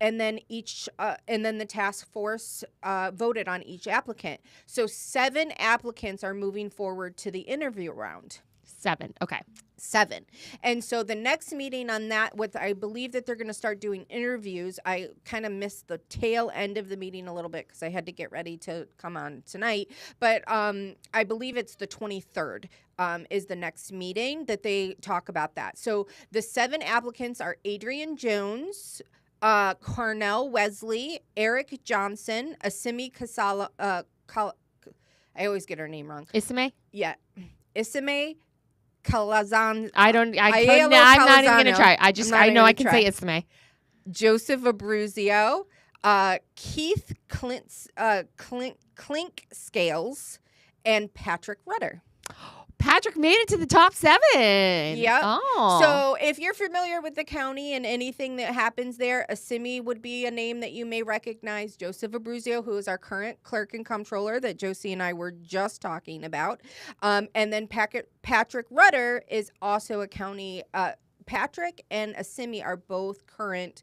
the task force voted on each applicant. So 7 applicants are moving forward to the interview round. 7. Okay. 7. And so the next meeting on that, I believe that they're going to start doing interviews. I kind of missed the tail end of the meeting a little bit because I had to get ready to come on tonight. But I believe it's the 23rd is the next meeting that they talk about that. So the 7 applicants are Adrian Jones, Carnell Wesley, Eric Johnson, Asimi Kasala. I always get her name wrong. Isime? Yeah. Isime Calazan. I'm not even going to try. I know I can say Isime. Joseph Abruzio, Keith Clink Scales, and Patrick Rudder. Patrick made it to the top 7. Yep. Oh. So if you're familiar with the county and anything that happens there, Asimi would be a name that you may recognize. Joseph Abruzio, who is our current clerk and comptroller that Josie and I were just talking about. And then Patrick Rudder is also a county. Patrick and Asimi are both current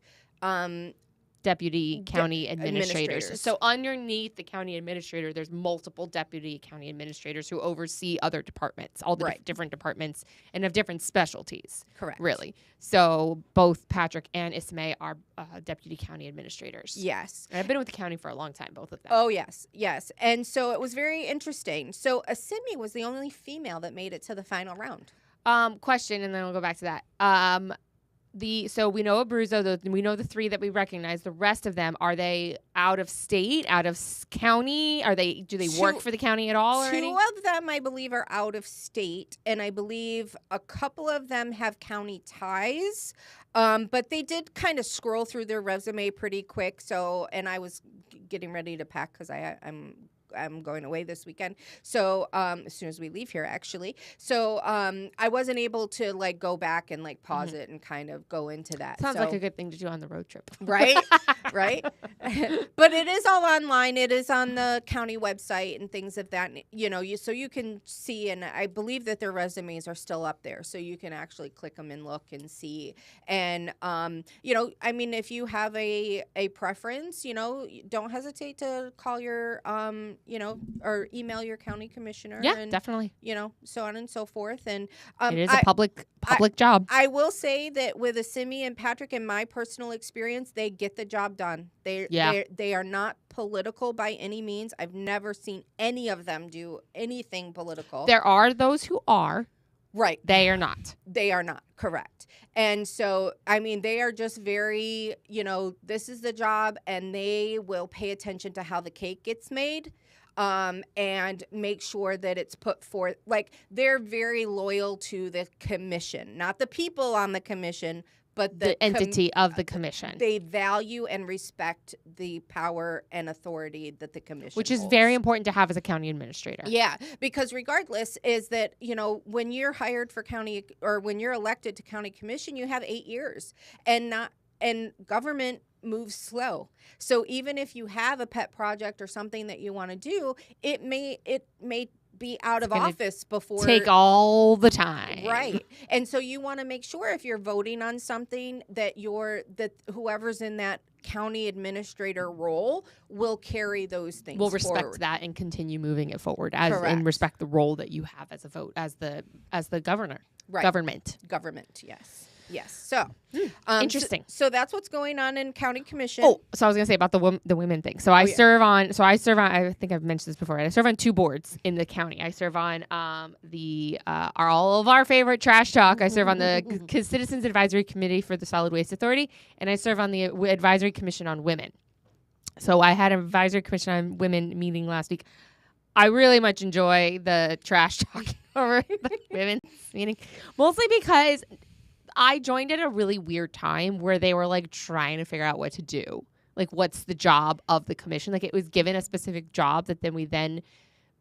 deputy county administrators. So underneath the county administrator, there's multiple deputy county administrators who oversee other departments, all the different departments, and have different specialties. Correct. Really. So both Patrick and Ismay are deputy county administrators. Yes. And I've been with the county for a long time, both of them. Oh, yes. Yes. And so it was very interesting. So Asimi was the only female that made it to the final round. Question, and then we'll go back to that. So we know Abruzzo, we know the 3 that we recognize. The rest of them, are they out of state, out of county? Do they work for the county at all? 2 of them, I believe, are out of state, and I believe a couple of them have county ties. But they did kind of scroll through their resume pretty quick. So, and I was getting ready to pack because I'm going away this weekend. So as soon as we leave here, actually. So I wasn't able to go back and pause it and kind of go into that. Sounds like a good thing to do on the road trip. Right? Right? But it is all online. It is on the county website and things of that, so you can see, and I believe that their resumes are still up there. So you can actually click them and look and see. And, if you have a preference, don't hesitate to call your, or email your county commissioner. Yeah, and, definitely. So on and so forth. And it is a public job. I will say that with Asimi and Patrick, in my personal experience, they get the job done. They are not political by any means. I've never seen any of them do anything political. There are those who are. Right. They are not. They are not. Correct. And so, they are just very, this is the job, and they will pay attention to how the cake gets made. And make sure that it's put forth. They're very loyal to the commission, not the people on the commission, but the entity of the commission. They value and respect the power and authority that the commission Which is holds. very important to have as a county administrator. Yeah, because regardless is that, when you're hired for county or when you're elected to county commission, you have 8 years and government moves slow. So even if you have a pet project or something that you want to do, it may be out of office before take all the time. Right. And so you want to make sure if you're voting on something that whoever's in that county administrator role will carry those things We'll respect forward. that and continue moving it forward and respect the role that you have as the governor. Right. Government, yes. Yes. So, interesting. So that's what's going on in county commission. Oh, so I was gonna say about the women thing. So I serve on. I think I've mentioned this before. I serve on 2 boards in the county. I serve on all of our favorite trash talk. I serve on the Citizens Advisory Committee for the Solid Waste Authority, and I serve on the Advisory Commission on Women. So I had an Advisory Commission on Women meeting last week. I really much enjoy the trash talk over the women's meeting, mostly because I joined at a really weird time where they were like trying to figure out what to do. Like, what's the job of the commission? Like, it was given a specific job that we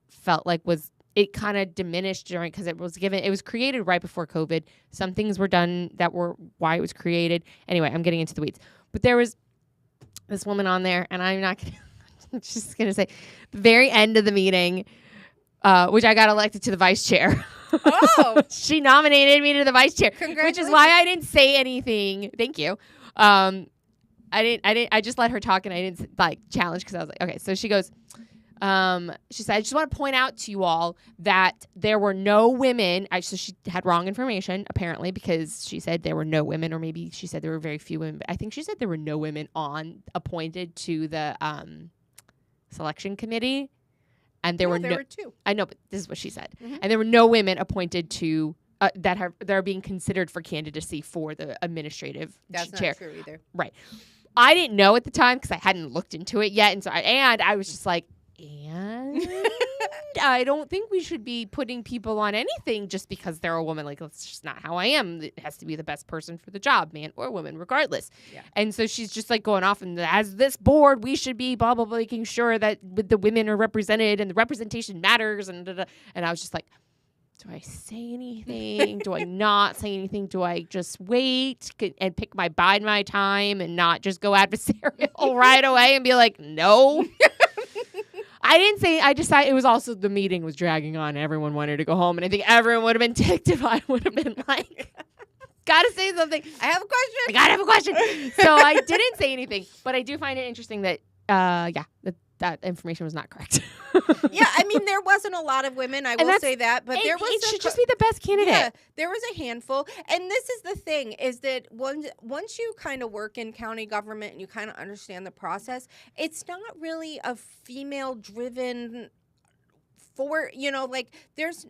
felt like it kind of diminished because it was created right before COVID. Some things were done that were why it was created. Anyway, I'm getting into the weeds. But there was this woman on there, and I'm just going to say the very end of the meeting, which I got elected to the vice chair. Oh, she nominated me to the vice chair, which is why I didn't say anything. Thank you. I just let her talk, and I didn't challenge because I was like, okay. So she goes, she said, I just want to point out to you all that there were no women. So she had wrong information apparently, because she said there were no women, or maybe she said there were very few women. But I think she said there were no women appointed to the selection committee. And there were 2. I know, but this is what she said. Mm-hmm. And there were no women appointed to that are being considered for candidacy for the administrative chair. That's not true either. Right. I didn't know at the time because I hadn't looked into it yet, and so I was just like, I don't think we should be putting people on anything just because they're a woman. Like, that's just not how I am. It has to be the best person for the job, man or woman, regardless. Yeah. And so she's just like going off, and as this board, we should be blah, blah, blah, making sure that the women are represented and the representation matters. And I was just like, do I say anything? Do I not say anything? Do I just wait and bide my time and not just go adversarial right away and be like, no? I didn't say, I decided it was also the meeting was dragging on. Everyone wanted to go home. And I think everyone would have been ticked if I would have been like, gotta say something. I have a question. I gotta have a question. So I didn't say anything, but I do find it interesting that, that information was not correct. Yeah, I mean, there wasn't a lot of women, I will say that, but there was. It should just be the best candidate. Yeah, there was a handful. And this is the thing, is that once you kind of work in county government and you kind of understand the process, it's not really a female-driven there's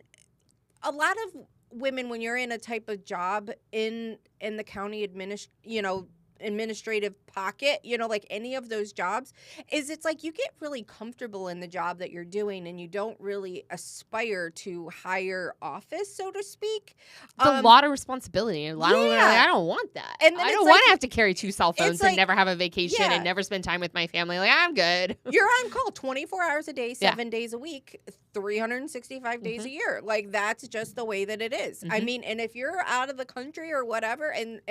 a lot of women when you're in a type of job in the county administrative pocket, like any of those jobs, it's like you get really comfortable in the job that you're doing and you don't really aspire to higher office, so to speak. It's a lot of responsibility. A lot of women are like, I don't want that. And I don't want to have to carry 2 cell phones and never have a vacation and never spend time with my family. Like, I'm good. You're on call 24 hours a day, 7 days a week, 365 days a year. Like, that's just the way that it is. I mean, and if you're out of the country or whatever and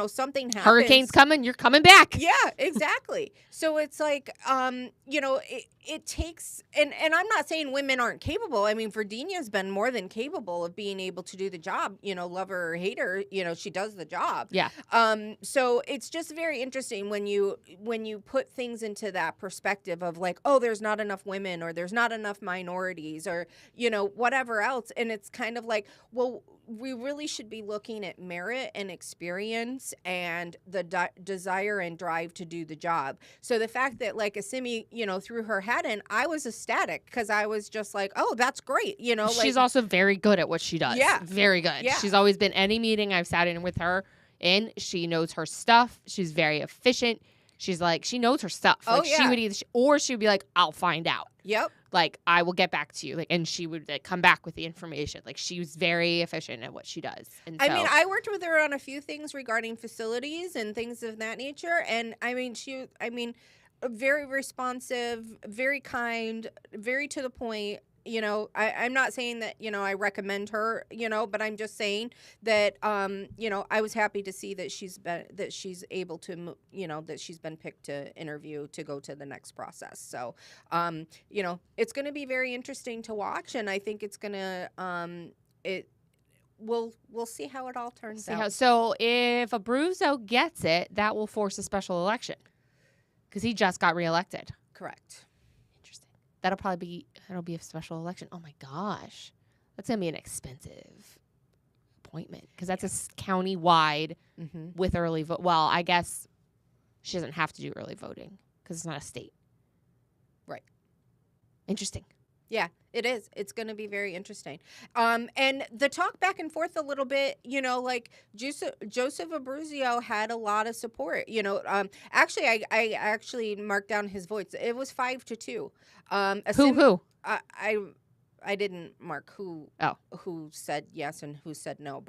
something happens. Hurricane's coming, you're coming back. Yeah, exactly. So it's like, it takes, and I'm not saying women aren't capable. I mean, Verdinia's been more than capable of being able to do the job, love her or hate her, she does the job. Yeah. So it's just very interesting when you put things into that perspective of like, oh, there's not enough women or there's not enough minorities or, whatever else. And it's kind of like, well, we really should be looking at merit and experience and the desire and drive to do the job. So the fact that like Assimi, threw her hat in, I was ecstatic because I was just like, oh, that's great. She's also very good at what she does. Yeah. Very good. Yeah. She's always been any meeting I've sat in with her in. She knows her stuff. She's very efficient. She's like, she knows her stuff. Like she would either, or she would be like, I'll find out. Yep. like, I will get back to you. Like, and she would like, come back with the information. Like, she was very efficient at what she does. And I mean, I worked with her on a few things regarding facilities and things of that nature. And I mean, very responsive, very kind, very to the point. You know, I'm not saying that, you know, I recommend her, you know, but I'm just saying that, you know, I was happy to see that she's able to, you know, that she's been picked to interview to go to the next process. So, you know, it's going to be very interesting to watch. And I think it's going to, we'll see how it all turns out. So if Abruzzo gets it, that will force a special election because he just got reelected. Correct. That'll be a special election. Oh my gosh, that's gonna be an expensive appointment because that's a county-wide with early vote. Well, I guess she doesn't have to do early voting because it's not a state. Right. Interesting. Yeah, it is. It's going to be very interesting. And the talk back and forth a little bit, you know, like Joseph Abruzzo had a lot of support. You know, actually, I actually marked down his votes. It was 5-2. Who? I didn't mark who said yes and who said no.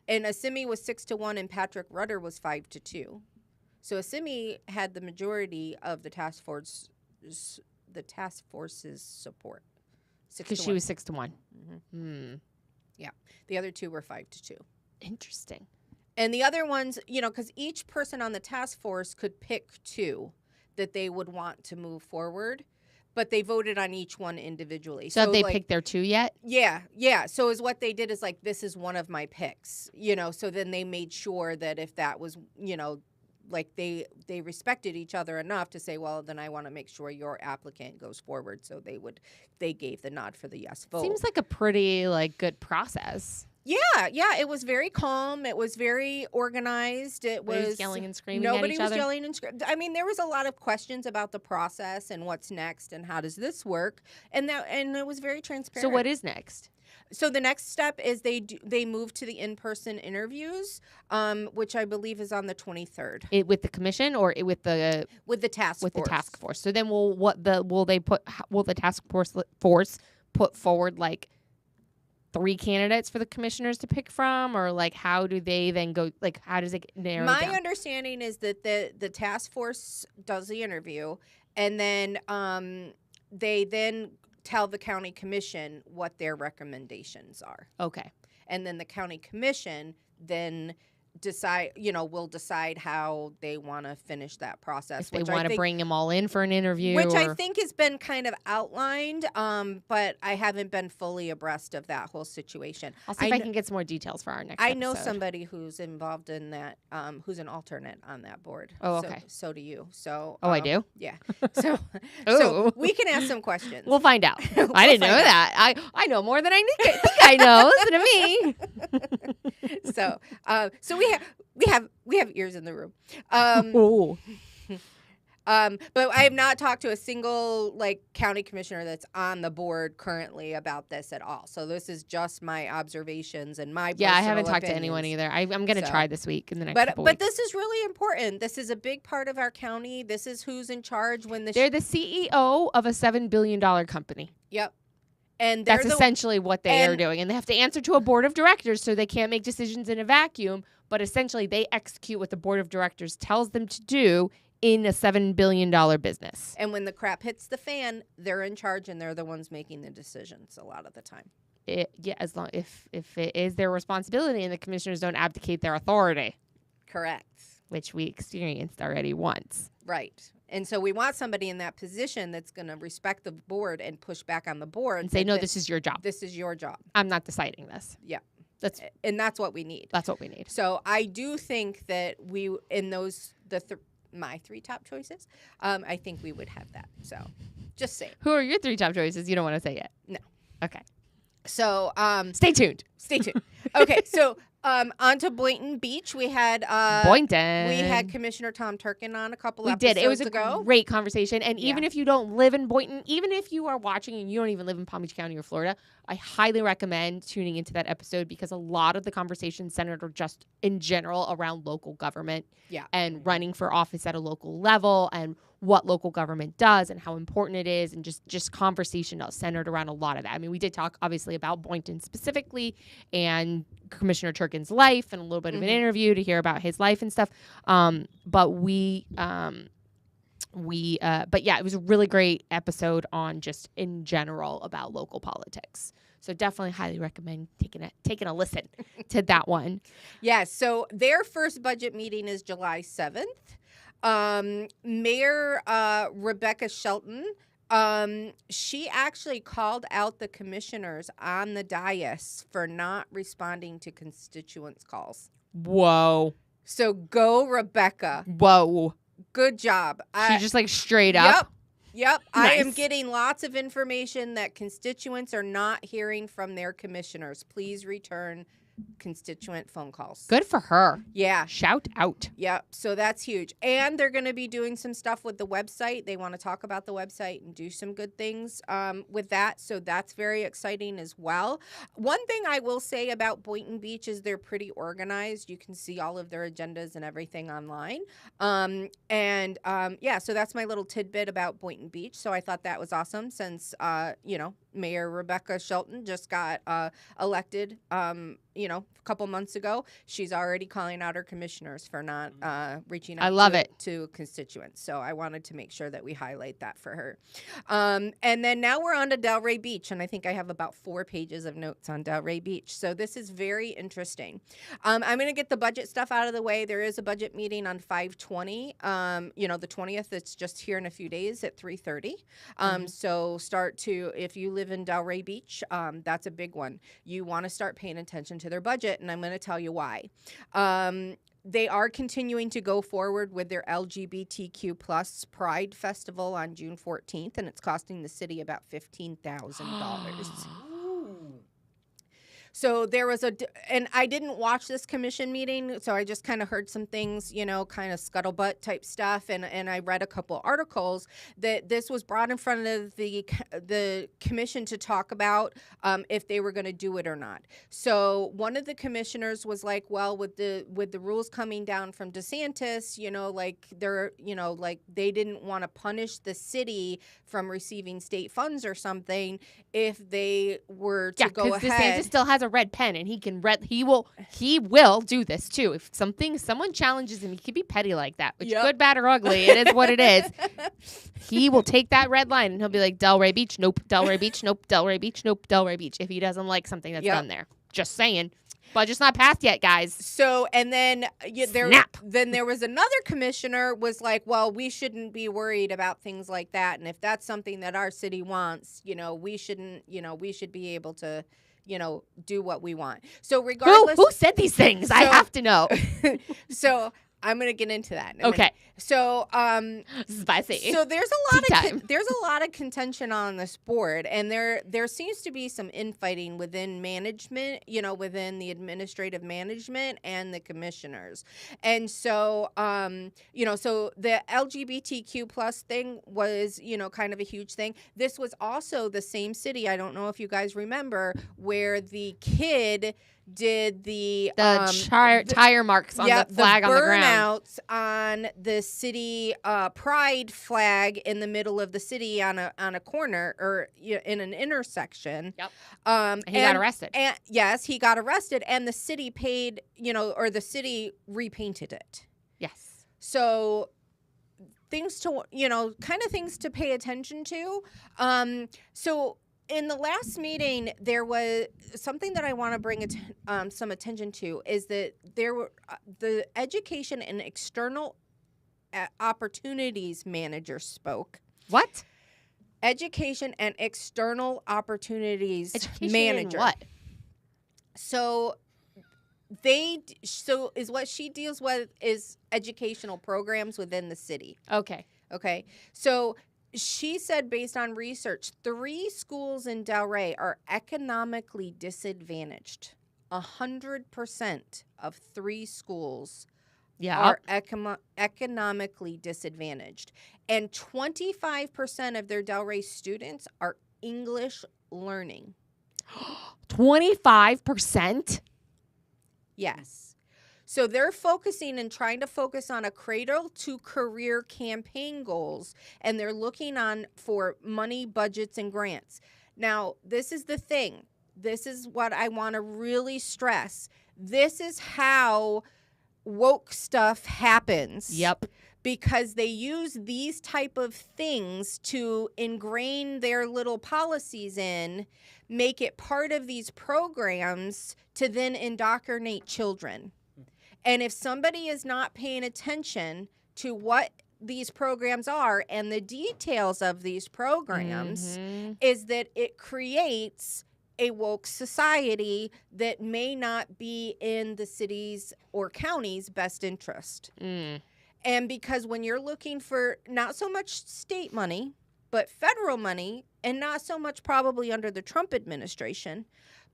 And Assimi was 6-1 and Patrick Rutter was 5-2. So Assimi had the majority of the task force's support. Because she was 6-1. Yeah. The other two were 5-2. Interesting. And the other ones, you know, because each person on the task force could pick two that they would want to move forward, but they voted on each one individually. So have they picked their two yet? Yeah. So is what they did is like, this is one of my picks, you know, so then they made sure that if that was, you know, like they respected each other enough to say, well, then I want to make sure your applicant goes forward. So they gave the nod for the yes vote. Seems like a pretty like good process. Yeah. It was very calm. It was very organized. Nobody was yelling and screaming. Nobody was yelling and screaming. I mean, there was a lot of questions about the process and what's next and how does this work, and it was very transparent. So what is next? So the next step is they move to the in-person interviews, which I believe is on the 23rd. With the commission or with the task force? With the task force. So then will the task force put forward like 3 candidates for the commissioners to pick from, or like how do they then go? Like how does it narrow down? My understanding is that the task force does the interview, and then they then tell the county commission what their recommendations are. Okay. And then the county commission then will decide how they want to finish that process. If they want to bring them all in for an interview. Which I think has been kind of outlined, but I haven't been fully abreast of that whole situation. I'll see if I can get some more details for our next episode. I know somebody who's involved in that, who's an alternate on that board. Oh, okay. So do you. So. I do? Yeah. So we can ask some questions. We'll find out. I didn't know that. I know more than I think I know. Listen to me. So we have ears in the room. But I have not talked to a single county commissioner that's on the board currently about this at all. So this is just my observations and my personal I haven't talked opinions. to anyone either. I'm going to try this week in the next couple weeks. But this is really important. This is a big part of our county. This is who's in charge when they're the CEO of a $7 billion company. Yep. And that's essentially what they are doing. And they have to answer to a board of directors, so they can't make decisions in a vacuum. But essentially, they execute what the board of directors tells them to do in a $7 billion business. And when the crap hits the fan, they're in charge and they're the ones making the decisions a lot of the time. As long if it is their responsibility and the commissioners don't abdicate their authority. Correct. Which we experienced already once. Right. And so we want somebody in that position that's going to respect the board and push back on the board. And say, no, this is your job. This is your job. I'm not deciding this. Yeah. That's what we need. That's what we need. So I do think that we, in those, my 3 top choices, I think we would have that. So just say it. Who are your 3 top choices? You don't want to say yet. No. Okay. So stay tuned. Okay. So on to Boynton Beach. We had Boynton. We had Commissioner Tom Turkin on a couple episodes ago. We did. It was a great conversation. And even if you don't live in Boynton, even if you are watching and you don't even live in Palm Beach County or Florida, I highly recommend tuning into that episode because a lot of the conversations centered are just in general around local government and running for office at a local level and what local government does and how important it is, and just conversation centered around a lot of that. I mean, we did talk obviously about Boynton specifically and Commissioner Turkin's life and a little bit of an interview to hear about his life and stuff. But yeah, it was a really great episode on just in general about local politics. So definitely highly recommend taking a listen to that one. Yeah, so their first budget meeting is July 7th. Mayor Rebecca Shelton, she actually called out the commissioners on the dais for not responding to constituents' calls. Whoa. So go, Rebecca. Whoa. Good job. She just like straight up. Yep. Nice. I am getting lots of information that constituents are not hearing from their commissioners. Please return constituent phone calls. Good for her. Yeah. Shout out. Yep. So that's huge. And they're going to be doing some stuff with the website. They want to talk about the website and do some good things with that. So that's very exciting as well. One thing I will say about Boynton Beach is they're pretty organized. You can see all of their agendas and everything online. Yeah, so that's my little tidbit about Boynton Beach. So I thought that was awesome since, Mayor Rebecca Shelton just got elected, a couple months ago. She's already calling out her commissioners for not reaching out to constituents. So I wanted to make sure that we highlight that for her. And then now we're on to Delray Beach, and I think I have about 4 pages of notes on Delray Beach. So this is very interesting. I'm going to get the budget stuff out of the way. There is a budget meeting on 5/20, the 20th. It's just here in a few days at 3:30. So if you live in Delray Beach, that's a big one. You want to start paying attention to their budget, and I'm going to tell you why. They are continuing to go forward with their LGBTQ plus Pride Festival on June 14th, and it's costing the city about $15,000. So there was and I didn't watch this commission meeting, so I just kind of heard some things, kind of scuttlebutt type stuff, and I read a couple articles that this was brought in front of the commission to talk about if they were going to do it or not. So one of the commissioners was like, well, with the rules coming down from DeSantis, they didn't want to punish the city from receiving state funds or something if they were to go ahead. DeSantis still has a red pen, and he will do this too. If someone challenges him, he can be petty like that, which good, bad, or ugly, it is what it is. He will take that red line and he'll be like, Delray Beach, nope. Delray Beach, nope. Delray Beach, nope. Delray Beach. If he doesn't like something that's done there, just saying. Budget's not passed yet, guys. So, and then there was another commissioner was like, well, we shouldn't be worried about things like that, and if that's something that our city wants, we shouldn't, we should be able to, do what we want. So regardless, who said these things? I have to know. So I'm going to get into that. Okay. So, spicy. So there's a lot of contention on this board, and there seems to be some infighting within management, within the administrative management and the commissioners. And so, so the LGBTQ plus thing was, kind of a huge thing. This was also the same city, I don't know if you guys remember, where the kid did the tire marks on the flag on the ground. Burnouts on the city pride flag in the middle of the city on a corner or in an intersection. Yep. He got arrested. And yes, he got arrested, and the city paid, or the city repainted it. Yes. So things to, kind of things to pay attention to. So in the last meeting, there was something that I want to bring some attention to is that there were the education and external opportunities manager spoke. What? Education and external opportunities manager. In what? So what she deals with is educational programs within the city. Okay. So she said, based on research, 3 schools in Delray are economically disadvantaged. 100% of 3 schools are economically disadvantaged. And 25% of their Delray students are English learning. 25%? Yes. So they're focusing and trying to focus on a cradle to career campaign goals, and they're looking on for money, budgets, and grants. Now, this is the thing. This is what I want to really stress. This is how woke stuff happens. Yep. Because they use these type of things to ingrain their little policies in, make it part of these programs to then indoctrinate children. And if somebody is not paying attention to what these programs are and the details of these programs, is that it creates a woke society that may not be in the city's or county's best interest. And because when you're looking for not so much state money, but federal money, and not so much probably under the Trump administration,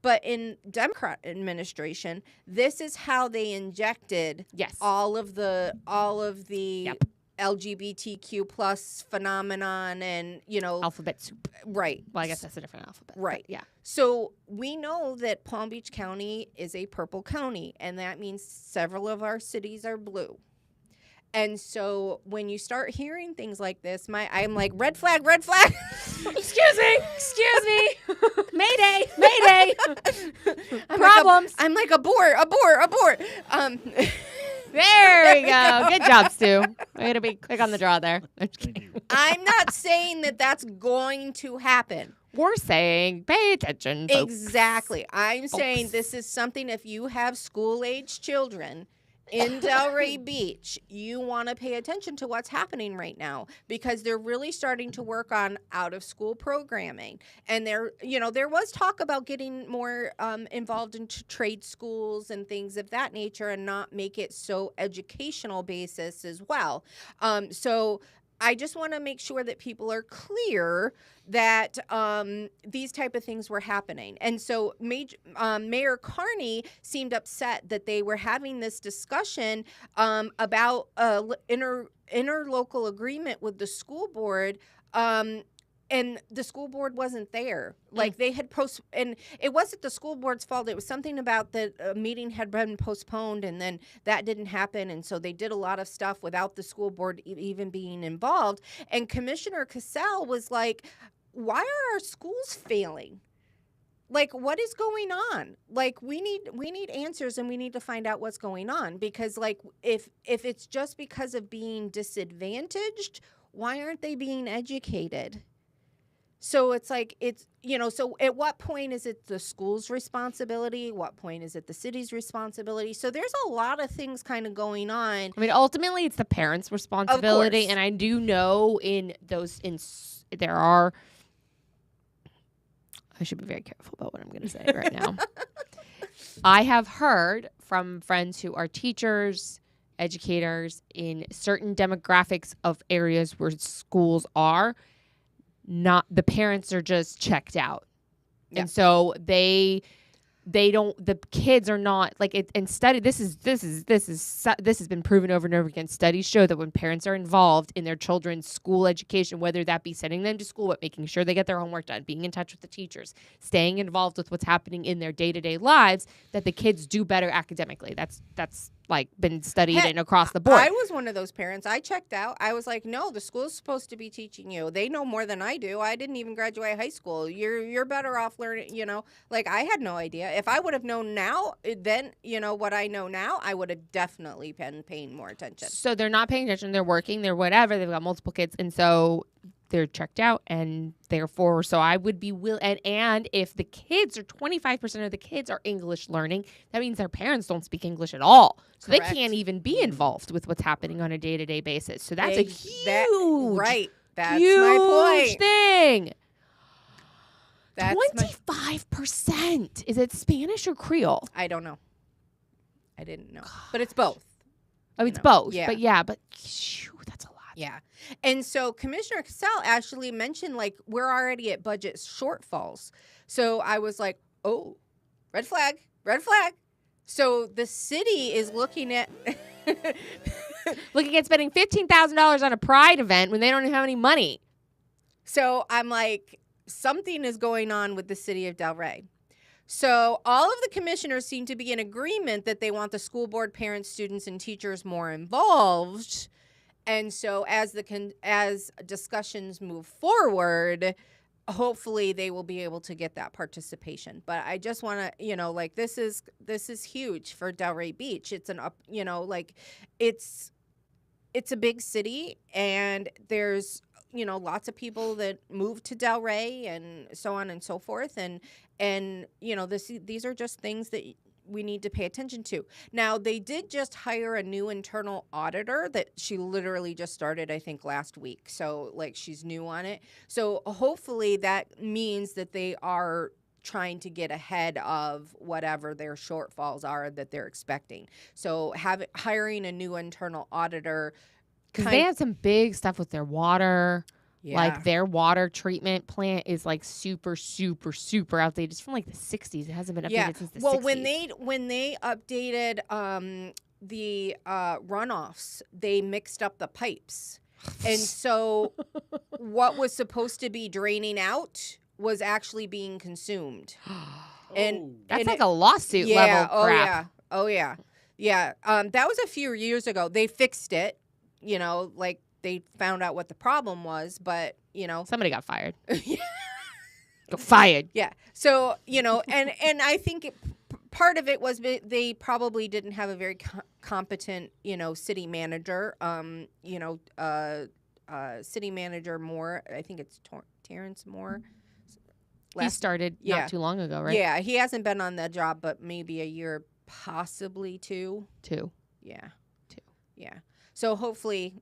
but in Democrat administration, this is how they injected all of the LGBTQ plus phenomenon and, alphabet soup. Right. Well, I guess that's a different alphabet. Right. Yeah. So we know that Palm Beach County is a purple county, and that means several of our cities are blue. And so when you start hearing things like this, I'm like, red flag, red flag. Excuse me. Mayday. Problems. I'm like, abort. There we go. Good job, Stu. Way to be quick on the draw there. I'm not saying that that's going to happen. We're saying pay attention, folks. Exactly. I'm saying this is something, if you have school-age children in Delray Beach, you want to pay attention to what's happening right now, because they're really starting to work on out-of-school programming. And there was talk about getting more involved into trade schools and things of that nature, and not make it so educational basis as well. So I just want to make sure that people are clear that these type of things were happening. And so Mayor Carney seemed upset that they were having this discussion about interlocal agreement with the school board, and the school board wasn't there. Like they had and it wasn't the school board's fault. It was something about the meeting had been postponed, and then that didn't happen. And so they did a lot of stuff without the school board even being involved. And Commissioner Cassell was like, why are our schools failing? Like, what is going on? Like, we need answers, and we need to find out what's going on, because like if it's just because of being disadvantaged, why aren't they being educated? So it's like, so at what point is it the school's responsibility? What point is it the city's responsibility? So there's a lot of things kind of going on. I mean, ultimately, it's the parents' responsibility. And I do know there are, I should be very careful about what I'm going to say right now. I have heard from friends who are teachers, educators in certain demographics of areas where schools are, not the parents are just checked out. Yeah. And so the kids are not like it. And this has been proven over and over again. Studies show that when parents are involved in their children's school education, whether that be sending them to school, but making sure they get their homework done, being in touch with the teachers, staying involved with what's happening in their day-to-day lives, that the kids do better academically. That's like been studied and across the board. I was one of those parents. I checked out. I was like, no, the school's supposed to be teaching you. They know more than I do. I didn't even graduate high school. You're better off learning, like I had no idea. If I would have known now, then, what I know now, I would have definitely been paying more attention. So they're not paying attention. They're working. They're whatever. They've got multiple kids. And so they're checked out, and therefore, so I would be and if the kids, or 25% of the kids are English learning, that means their parents don't speak English at all. So Correct. They can't even be involved with what's happening on a day-to-day basis. So that's a huge, That's my point. Thing. 25%. Is it Spanish or Creole? I don't know. I didn't know. But it's both. Oh, it's both. Yeah. But that's a lot. Yeah. And so Commissioner Cassell actually mentioned, like, we're already at budget shortfalls. So I was like, oh, red flag. So the city is looking at spending $15,000 on a Pride event when they don't have any money. So I'm like, something is going on with the city of Delray. So all of the commissioners seem to be in agreement that they want the school board, parents, students, and teachers more involved. And so as discussions move forward, hopefully they will be able to get that participation. But I just want to, like, this is huge for Delray Beach. It's it's a big city, and there's lots of people that move to Delray and so on and so forth, and these are just things that we need to pay attention to. Now, they did just hire a new internal auditor that she literally just started, I think, last week. So, like, she's new on it. So hopefully that means that they are trying to get ahead of whatever their shortfalls are that they're expecting. So hiring a new internal auditor. Because they have some big stuff with their water. Yeah. Like, their water treatment plant is, like, super, super, super outdated. It's from, like, the 60s. It hasn't been updated since the 60s. Well, when they updated the runoffs, they mixed up the pipes. And so what was supposed to be draining out was actually being consumed. That's like a lawsuit level crap. Oh, yeah. That was a few years ago. They fixed it, like, they found out what the problem was, but, somebody got fired. Got fired. Yeah. So, and I think part of it was they probably didn't have a very competent, city manager. City manager Moore, I think it's Terrence Moore. He started not too long ago, right? Yeah, he hasn't been on the job, but maybe a year, possibly two. Yeah. Yeah. So hopefully,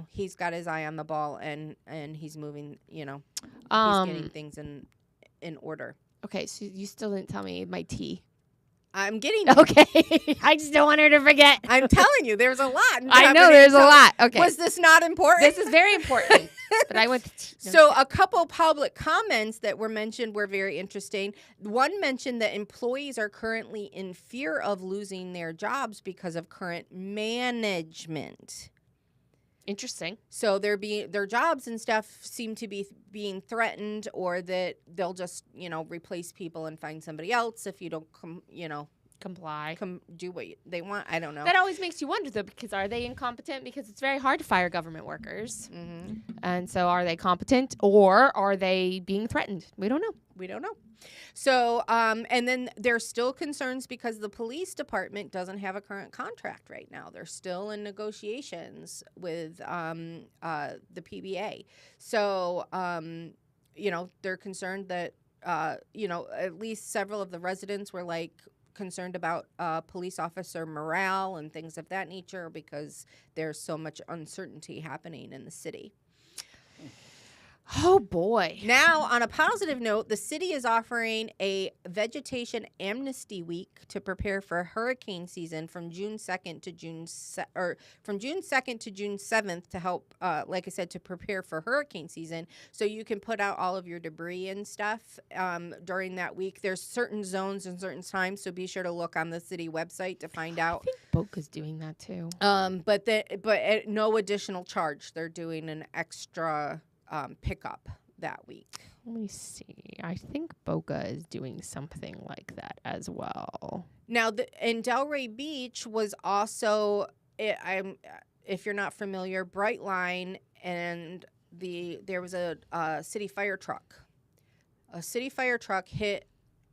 he's got his eye on the ball and he's moving, he's getting things in order. Okay, so you still didn't tell me my tea. I'm getting Okay. I just don't want her to forget. I'm telling you, there's a lot. I know there's a lot. Okay. Was this not important? This is very important. But I went to So a couple public comments that were mentioned were very interesting. One mentioned that employees are currently in fear of losing their jobs because of current management. Interesting. So their jobs and stuff seem to be being threatened, or that they'll just, replace people and find somebody else if you don't comply. Do what they want. I don't know. That always makes you wonder, though, because are they incompetent? Because it's very hard to fire government workers. Mm-hmm. And so are they competent, or are they being threatened? We don't know. So, and then there's still concerns because the police department doesn't have a current contract right now. They're still in negotiations with the PBA. So, they're concerned that, at least several of the residents were concerned about police officer morale and things of that nature because there's so much uncertainty happening in the city. Oh, boy. Now, on a positive note, the city is offering a vegetation amnesty week to prepare for hurricane season from June 2nd to June 7th to help, like I said, to prepare for hurricane season. So you can put out all of your debris and stuff during that week. There's certain zones and certain times, so be sure to look on the city website to find out. I think Boca's doing that too. But at no additional charge. They're doing an extra pickup that week. Let me see. I think Boca is doing something like that as well. Now, in Delray Beach was also, if you're not familiar, Brightline, and there was a city fire truck. A city fire truck hit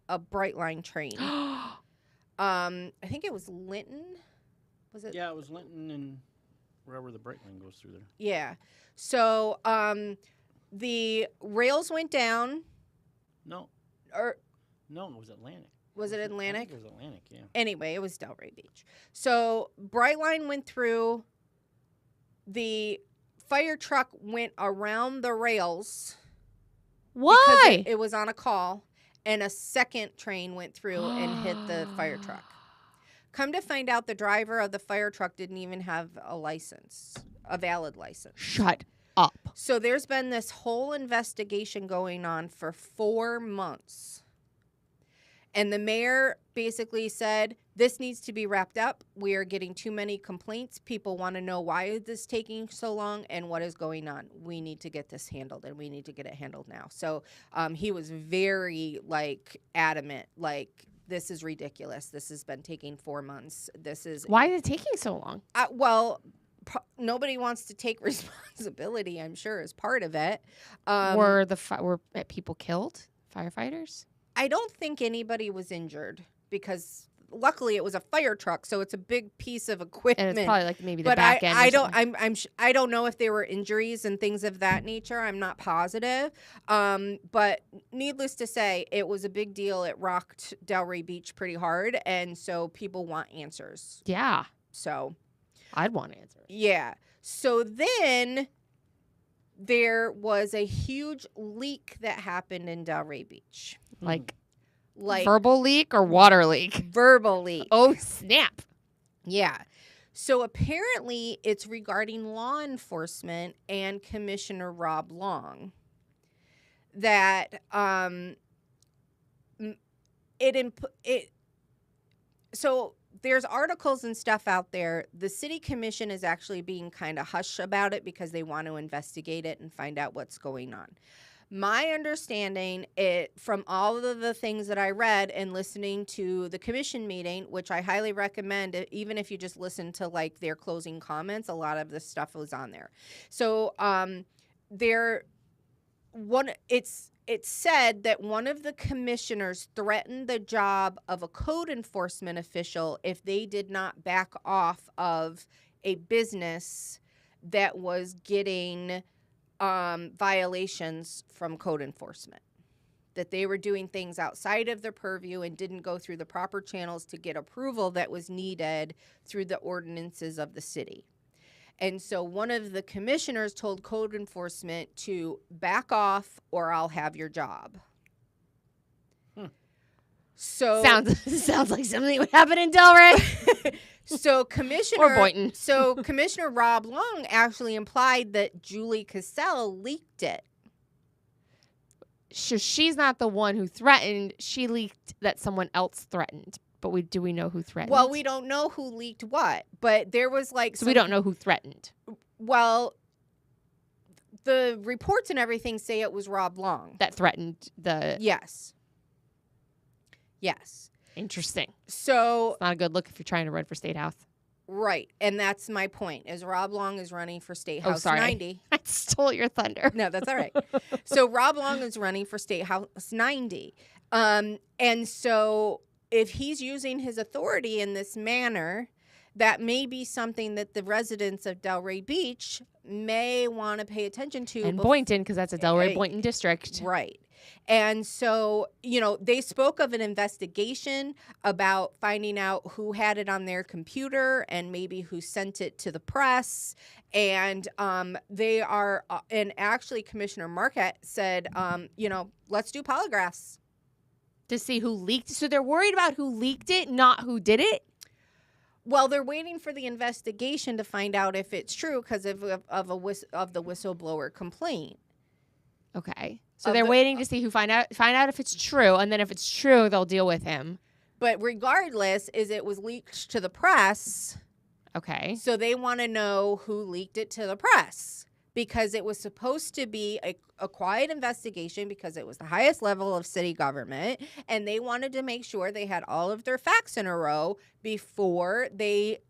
a Brightline train. I think it was Linton. Was it? Yeah, it was Linton and wherever the Brightline goes through there. Yeah. So the rails went down. No, it was Atlantic. Was it Atlantic? I think it was Atlantic, yeah. Anyway, it was Delray Beach. So Brightline went through. The fire truck went around the rails. Why? Because it was on a call, and a second train went through and hit the fire truck. Come to find out, the driver of the fire truck didn't even have a valid license. Shut up. So there's been this whole investigation going on for 4 months. And the mayor basically said, this needs to be wrapped up. We are getting too many complaints. People want to know why is this taking so long and what is going on. We need to get this handled, and we need to get it handled now. So he was very, adamant, this is ridiculous. This has been taking 4 months. This is Why is it taking so long? well, nobody wants to take responsibility, I'm sure, as part of it. Were people killed? Firefighters? I don't think anybody was injured because luckily it was a fire truck, so it's a big piece of equipment. And it's probably like maybe the but back end. I don't know if there were injuries and things of that nature. I'm not positive. But needless to say, it was a big deal. It rocked Delray Beach pretty hard, and so people want answers. Yeah. So I'd want answers. Yeah. So then there was a huge leak that happened in Delray Beach. Like verbal leak or water leak? Verbal leak. Oh, snap. Yeah. So apparently it's regarding law enforcement and Commissioner Rob Long that so there's articles and stuff out there. The city commission is actually being kind of hush about it because they want to investigate it and find out what's going on. My understanding from all of the things that I read and listening to the commission meeting, which I highly recommend, even if you just listen to like their closing comments, a lot of this stuff was on there. So it's said that one of the commissioners threatened the job of a code enforcement official if they did not back off of a business that was getting violations from code enforcement, that they were doing things outside of their purview and didn't go through the proper channels to get approval that was needed through the ordinances of the city. And so one of the commissioners told code enforcement to back off or I'll have your job. So sounds like something that would happen in Delray. So Commissioner or Boynton. So Commissioner Rob Long actually implied that Julie Cassell leaked it. So she's not the one who threatened. She leaked that someone else threatened. But do we know who threatened? Well, we don't know who leaked what, but there was like we don't know who threatened. Well, the reports and everything say it was Rob Long that threatened the. Yes. Interesting. So it's not a good look if you're trying to run for State House. Right. And that's my point, is Rob Long is running for State House 90. I stole your thunder. No, that's all right. So Rob Long is running for State House 90. And so if he's using his authority in this manner, that may be something that the residents of Delray Beach may want to pay attention to. And Boynton, because that's a Delray-Boynton district. Right. And so, they spoke of an investigation about finding out who had it on their computer and maybe who sent it to the press. And they are, and actually Commissioner Marquette said, let's do polygraphs. To see who leaked. So they're worried about who leaked it, not who did it? Well, they're waiting for the investigation to find out if it's true because of the whistleblower complaint. Okay. So they're waiting to see who find out if it's true, and then if it's true, they'll deal with him. But regardless, it was leaked to the press. Okay. So they want to know who leaked it to the press because it was supposed to be a quiet investigation because it was the highest level of city government, and they wanted to make sure they had all of their facts in a row before they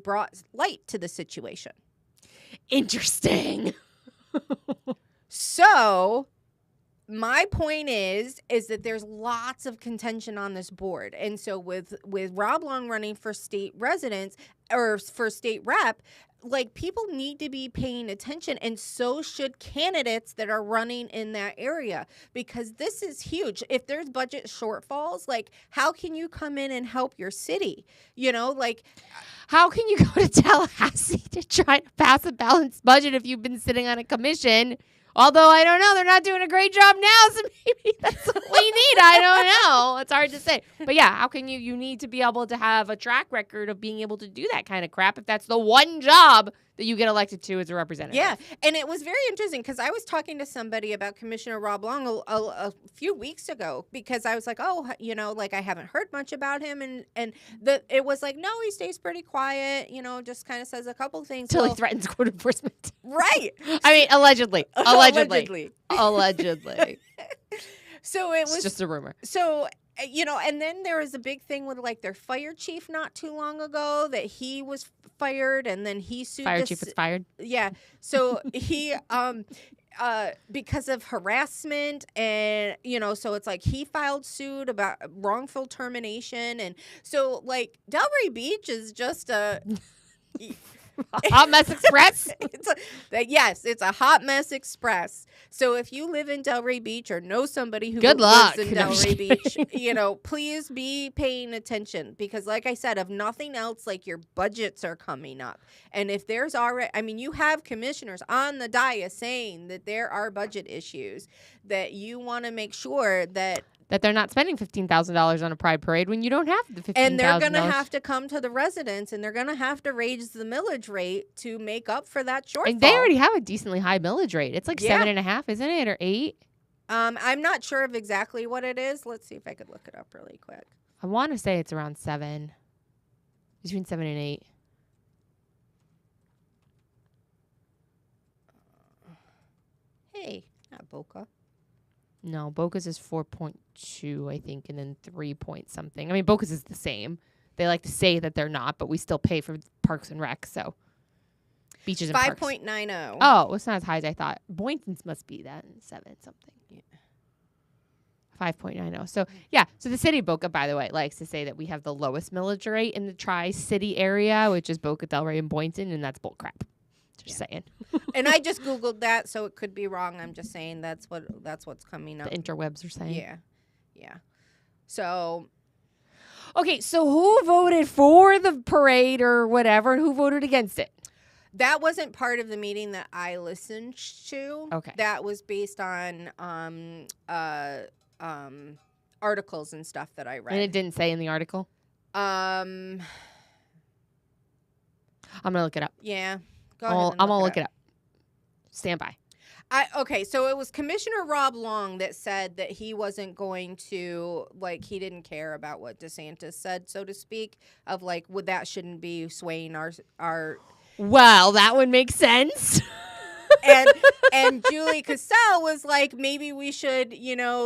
brought light to the situation. Interesting. So my point is that there's lots of contention on this board. And so with Rob Long running for state residents or for state rep, like, people need to be paying attention, and so should candidates that are running in that area, because this is huge. If there's budget shortfalls, like, how can you come in and help your city? How can you go to Tallahassee to try to pass a balanced budget if you've been sitting on a commission? Although, I don't know, they're not doing a great job now, so maybe that's what we need. I don't know. It's hard to say. But yeah, how can you need to be able to have a track record of being able to do that kind of crap if that's the one job that you get elected to as a representative. Yeah, and it was very interesting because I was talking to somebody about Commissioner Rob Long a few weeks ago because I was like, I haven't heard much about him, and it was like, no, he stays pretty quiet, just kind of says a couple things. Until he threatens code enforcement. Right. I mean, allegedly. Allegedly. Allegedly. So it was just a rumor. So and then there was a big thing with like their fire chief not too long ago that he was fired, and then he sued. Fire chief was fired. Yeah, so he because of harassment, and so it's like he filed suit about wrongful termination, and so like Delray Beach is just a. Hot mess express. Yes, it's a hot mess express. So if you live in Delray Beach or know somebody who Good lives luck. in Delray Beach, please be paying attention, because like I said, if nothing else, like your budgets are coming up. And if there's already, you have commissioners on the dais saying that there are budget issues, that you want to make sure that they're not spending $15,000 on a pride parade when you don't have the $15,000. And they're going to have to come to the residents, and they're going to have to raise the millage rate to make up for that shortfall. And they already have a decently high millage rate. It's like 7.5, isn't it, or 8? I'm not sure of exactly what it is. Let's see if I could look it up really quick. I want to say it's around 7, between 7 and 8. Hey, not Boca. No, Boca's is 4.2, I think, and then 3 point something. Boca's is the same. They like to say that they're not, but we still pay for Parks and Rec, so beaches and parks. 5.90. Oh, it's not as high as I thought. Boynton's must be that 7 something. Yeah. 5.90. So, so the city of Boca, by the way, likes to say that we have the lowest millage rate in the Tri-City area, which is Boca, Delray, and Boynton, and that's bull crap. Just saying. And I just Googled that, so it could be wrong. I'm just saying that's what's coming up. The interwebs are saying. Yeah. So. Okay, so who voted for the parade or whatever, and who voted against it? That wasn't part of the meeting that I listened to. Okay. That was based on articles and stuff that I read. And it didn't say in the article? I'm going to look it up. Yeah. I'm going to look it up. Stand by. Okay, so it was Commissioner Rob Long that said that he wasn't going to, he didn't care about what DeSantis said, so to speak, of that shouldn't be swaying our. Well, that would make sense. And Julie Cassell was like, maybe we should,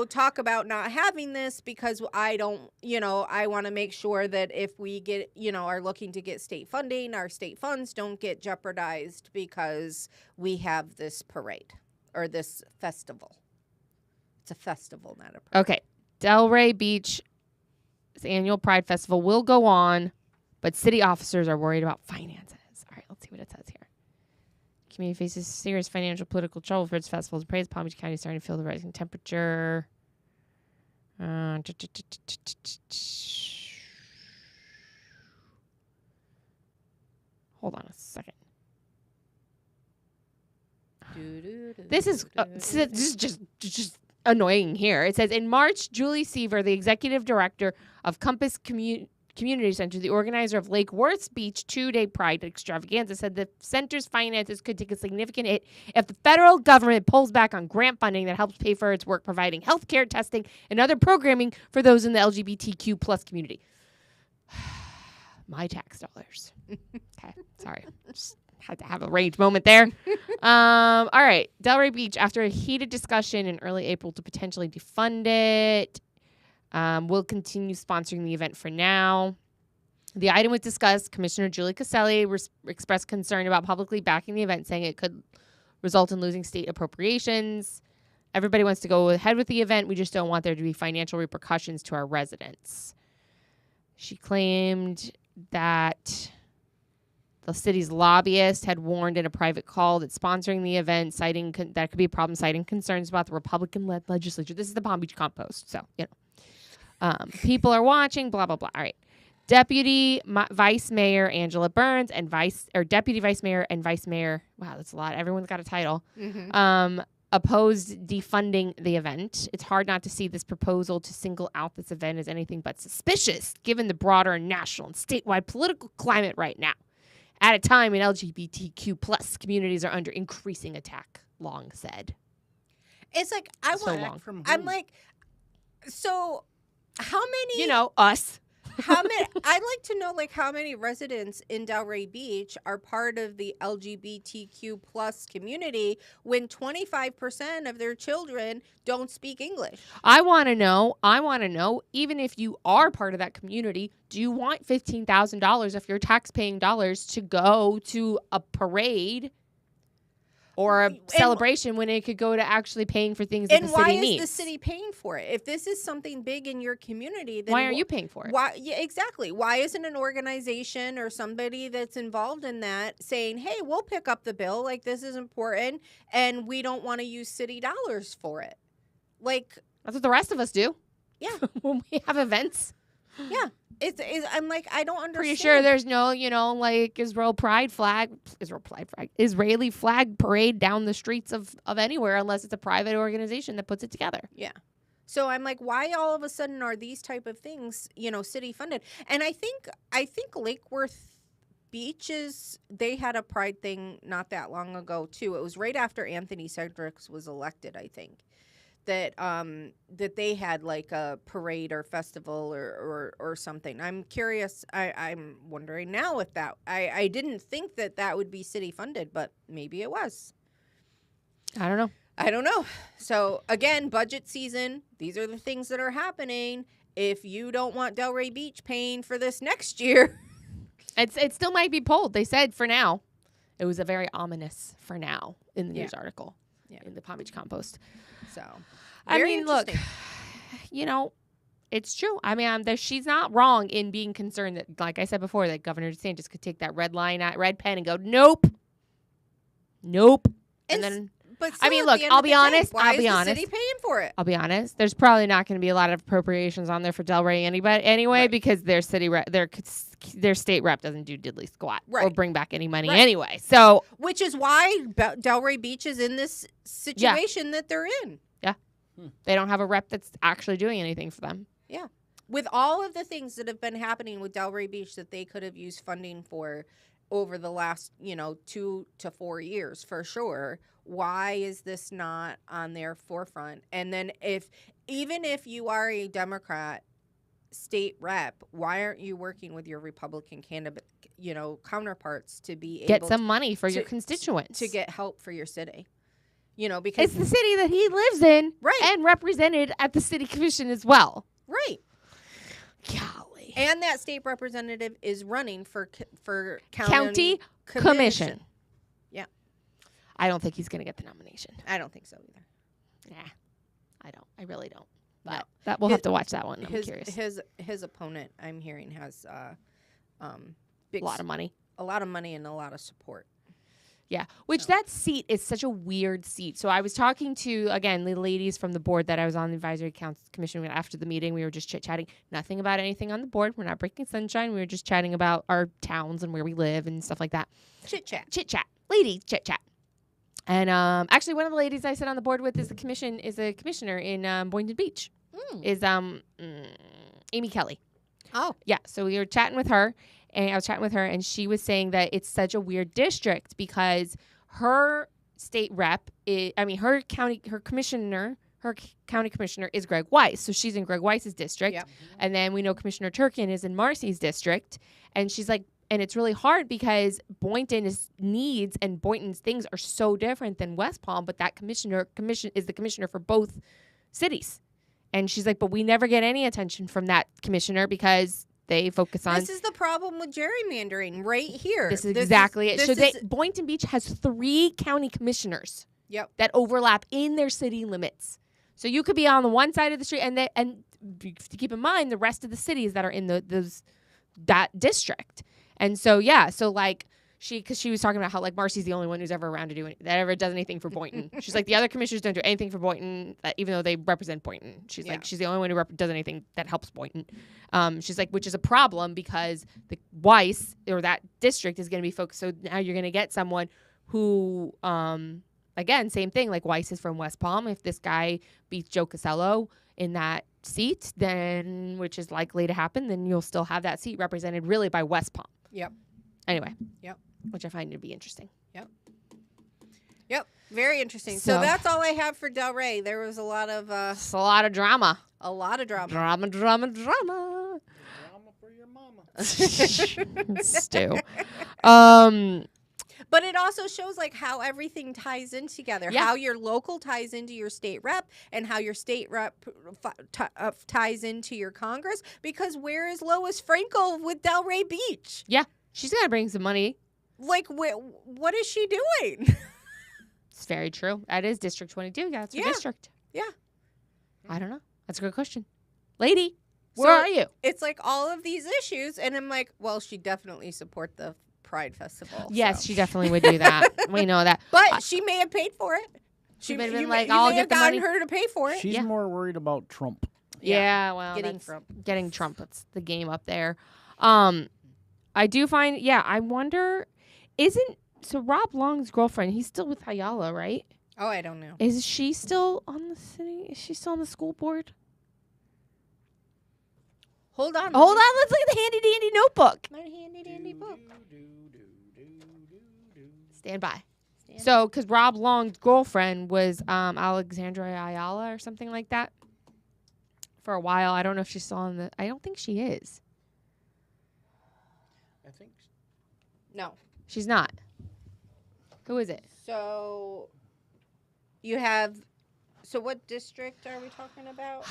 talk about not having this, because I want to make sure that if we get, are looking to get state funding, our state funds don't get jeopardized because we have this parade or this festival. It's a festival, not a parade. Okay. Delray Beach's annual Pride Festival will go on, but city officers are worried about finances. All right, let's see what it says here. Community faces serious financial political trouble for its festivals and parades. Palm Beach County is starting to feel the rising temperature. Hold on a second. This is just annoying here. It says, in March, Julie Seaver, the executive director of Compass Community Center, the organizer of Lake Worth Beach 2-day Pride extravaganza, said the center's finances could take a significant hit if the federal government pulls back on grant funding that helps pay for its work providing health care, testing, and other programming for those in the LGBTQ plus community. My tax dollars. Okay, sorry. Just had to have a rage moment there. All right. Delray Beach, after a heated discussion in early April to potentially defund it, we'll continue sponsoring the event for now. The item was discussed. Commissioner Julie Caselli expressed concern about publicly backing the event, saying it could result in losing state appropriations. Everybody wants to go ahead with the event. We just don't want there to be financial repercussions to our residents. She claimed that the city's lobbyist had warned in a private call that sponsoring the event, citing that could be a problem, citing concerns about the Republican-led legislature. This is the Palm Beach Compost, so, people are watching, blah, blah, blah. All right. Deputy Vice Mayor Angela Burns and Deputy Vice Mayor and Vice Mayor, wow, that's a lot. Everyone's got a title, opposed defunding the event. It's hard not to see this proposal to single out this event as anything but suspicious, given the broader national and statewide political climate right now, at a time when LGBTQ plus communities are under increasing attack, Long said. It's like, I'm like, so how many... us. How many? I'd like to know, like, how many residents in Delray Beach are part of the LGBTQ plus community when 25% of their children don't speak English. I want to know, even if you are part of that community, do you want $15,000 of your tax-paying dollars to go to a parade or a celebration when it could go to actually paying for things that the city needs? And why is the city paying for it? If this is something big in your community, then why are you paying for it? Why? Yeah, exactly. Why isn't an organization or somebody that's involved in that saying, hey, we'll pick up the bill, like, this is important, and we don't want to use city dollars for it? Like, that's what the rest of us do. Yeah. When we have events. Yeah. I'm like, I don't understand. Pretty sure there's no, like Israeli flag parade down the streets of anywhere unless it's a private organization that puts it together. Yeah. So I'm like, why all of a sudden are these type of things, city funded? And I think Lake Worth Beaches, they had a pride thing not that long ago too. It was right after Anthony Cedrics was elected, I think. That they had like a parade or festival or something. I'm curious. I'm wondering now if that. I didn't think that would be city funded, but maybe it was. I don't know. So again, budget season. These are the things that are happening. If you don't want Delray Beach paying for this next year, it still might be pulled. They said for now. It was a very ominous for now in the news article in the Palm Beach Compost. So, I mean, look, it's true. I mean, she's not wrong in being concerned that, like I said before, that Governor DeSantis could take that red pen and go, nope. And then, but I mean, look, I'll be honest. Why is the city paying for it? I'll be honest. There's probably not going to be a lot of appropriations on there for Delray anyway, because their state rep doesn't do diddly squat or bring back any money anyway. So, which is why Delray Beach is in this situation that they're in. Yeah, they don't have a rep that's actually doing anything for them. Yeah, with all of the things that have been happening with Delray Beach that they could have used funding for over the last 2 to 4 years for sure. Why is this not on their forefront? And then even if you are a Democrat state rep, why aren't you working with your Republican candidate, counterparts to be get some money for your constituents, to get help for your city? Because it's the city that he lives in, and represented at the city commission as well. Right. Golly. And that state representative is running for county commission. Yeah. I don't think he's going to get the nomination. I don't think so either. Nah, I don't. I really don't. But we'll have to watch that one. I'm curious. His opponent, I'm hearing, has a lot of money. A lot of money and a lot of support. Yeah, that seat is such a weird seat. So I was talking to, again, the ladies from the board that I was on the advisory commission after the meeting. We were just chit-chatting. Nothing about anything on the board. We're not breaking sunshine. We were just chatting about our towns and where we live and stuff like that. Chit-chat. Ladies, chit-chat. And actually, one of the ladies I sit on the board with is a commissioner in Boynton Beach. Is Amy Kelly. Oh. Yeah, so we were chatting with her. And I was chatting with her, and she was saying that it's such a weird district because her state rep, her county commissioner is Greg Weiss. So she's in Greg Weiss's district. Yep. And then we know Commissioner Turkin is in Marcy's district. And she's like, and it's really hard because Boynton's needs and Boynton's things are so different than West Palm, but that commissioner is the commissioner for both cities. And she's like, but we never get any attention from that commissioner because they focus on. This is the problem with gerrymandering right here. This is exactly it. Boynton Beach has 3 county commissioners. Yep. That overlap in their city limits. So you could be on the one side of the street, and to keep in mind the rest of the cities that are in that district. And so because she was talking about how like Marcy's the only one who's ever around to do that ever does anything for Boynton. She's like, the other commissioners don't do anything for Boynton, even though they represent Boynton. She's like, she's the only one who does anything that helps Boynton. She's like, which is a problem because the Weiss or that district is going to be focused. So now you're going to get someone who, again, same thing. Like Weiss is from West Palm. If this guy beats Joe Casello in that seat, then which is likely to happen, then you'll still have that seat represented really by West Palm. Yep. Anyway. Yep. Which I find to be interesting. Yep. Very interesting. So that's all I have for Delray. There was a lot of drama. A lot of drama. Drama. Drama for Stu. But it also shows like how everything ties in together, how your local ties into your state rep and how your state rep ties into your Congress. Because where is Lois Frankel with Delray Beach? Yeah, she's got to bring some money. Like, what is she doing? It's very true. That is District 22. Yeah, it's her district. Yeah. I don't know. That's a good question. Lady, where are you? It's like all of these issues. And I'm like, well, she definitely support the Pride Festival. Yes, she definitely would do that. We know that. But she may have paid for it. She may have been like, I'll get the money. her to pay for it. She's more worried about Trump. Yeah, well, getting Trump. That's the game up there. I do find, I wonder, so Rob Long's girlfriend, he's still with Ayala, right? Oh, I don't know. Is she still on the city? Is she still on the school board? Hold on. Let's look at the handy dandy notebook. My handy dandy book. Stand by. So, because Rob Long's girlfriend was Alexandra Ayala or something like that for a while. I don't know if she's still on the. I don't think she is. I think. No. She's not. Who is it? So, you have. So, what district are we talking about?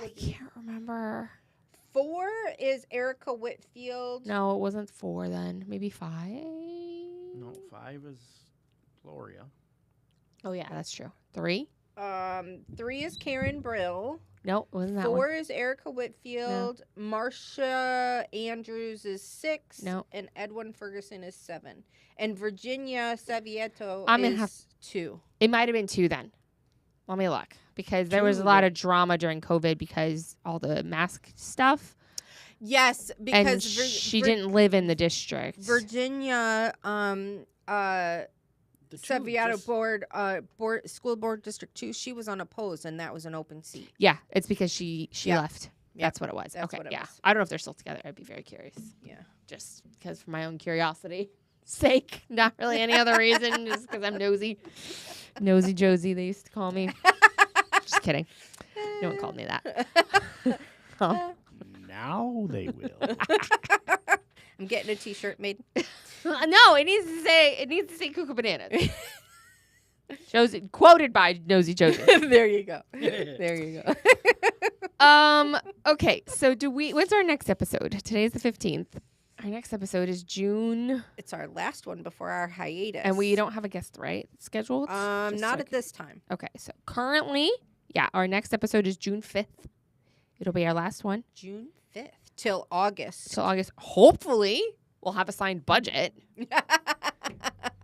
I can't remember. 4 is Erica Whitfield. No, it wasn't 4 then. Maybe 5. No, 5 is Gloria. Oh yeah, that's true. 3. 3 is Karen Brill. No, it wasn't that 4 one. is Erica Whitfield. No. Marcia Andrews is 6. No. And Edwin Ferguson is 7. And Virginia Savieto is 2. It might have been 2 then. Let me look. Because there was a lot of drama during COVID because all the mask stuff. Yes, because and she didn't live in the district. Virginia Savieto school board district 2, she was unopposed and that was an open seat. Yeah, it's because she left. Yep. That's what it was. That's okay, what it was. I don't know if they're still together. I'd be very curious. Yeah. Just because for my own curiosity sake. Not really any other reason. Just because I'm nosy. Nosy Josie, they used to call me. Just kidding. No one called me that. Now they will. I'm getting a T-shirt made. No, it needs to say Cuckoo Bananas. Josie, quoted by Nosy Josie. There you go. There you go. Okay, so when's our next episode? Today's the 15th. Our next episode is June. It's our last one before our hiatus. And we don't have a guest, right? Scheduled? Not at this time. Okay, so currently, our next episode is June 5th. It'll be our last one. June 5th. Till August. Hopefully, we'll have a signed budget.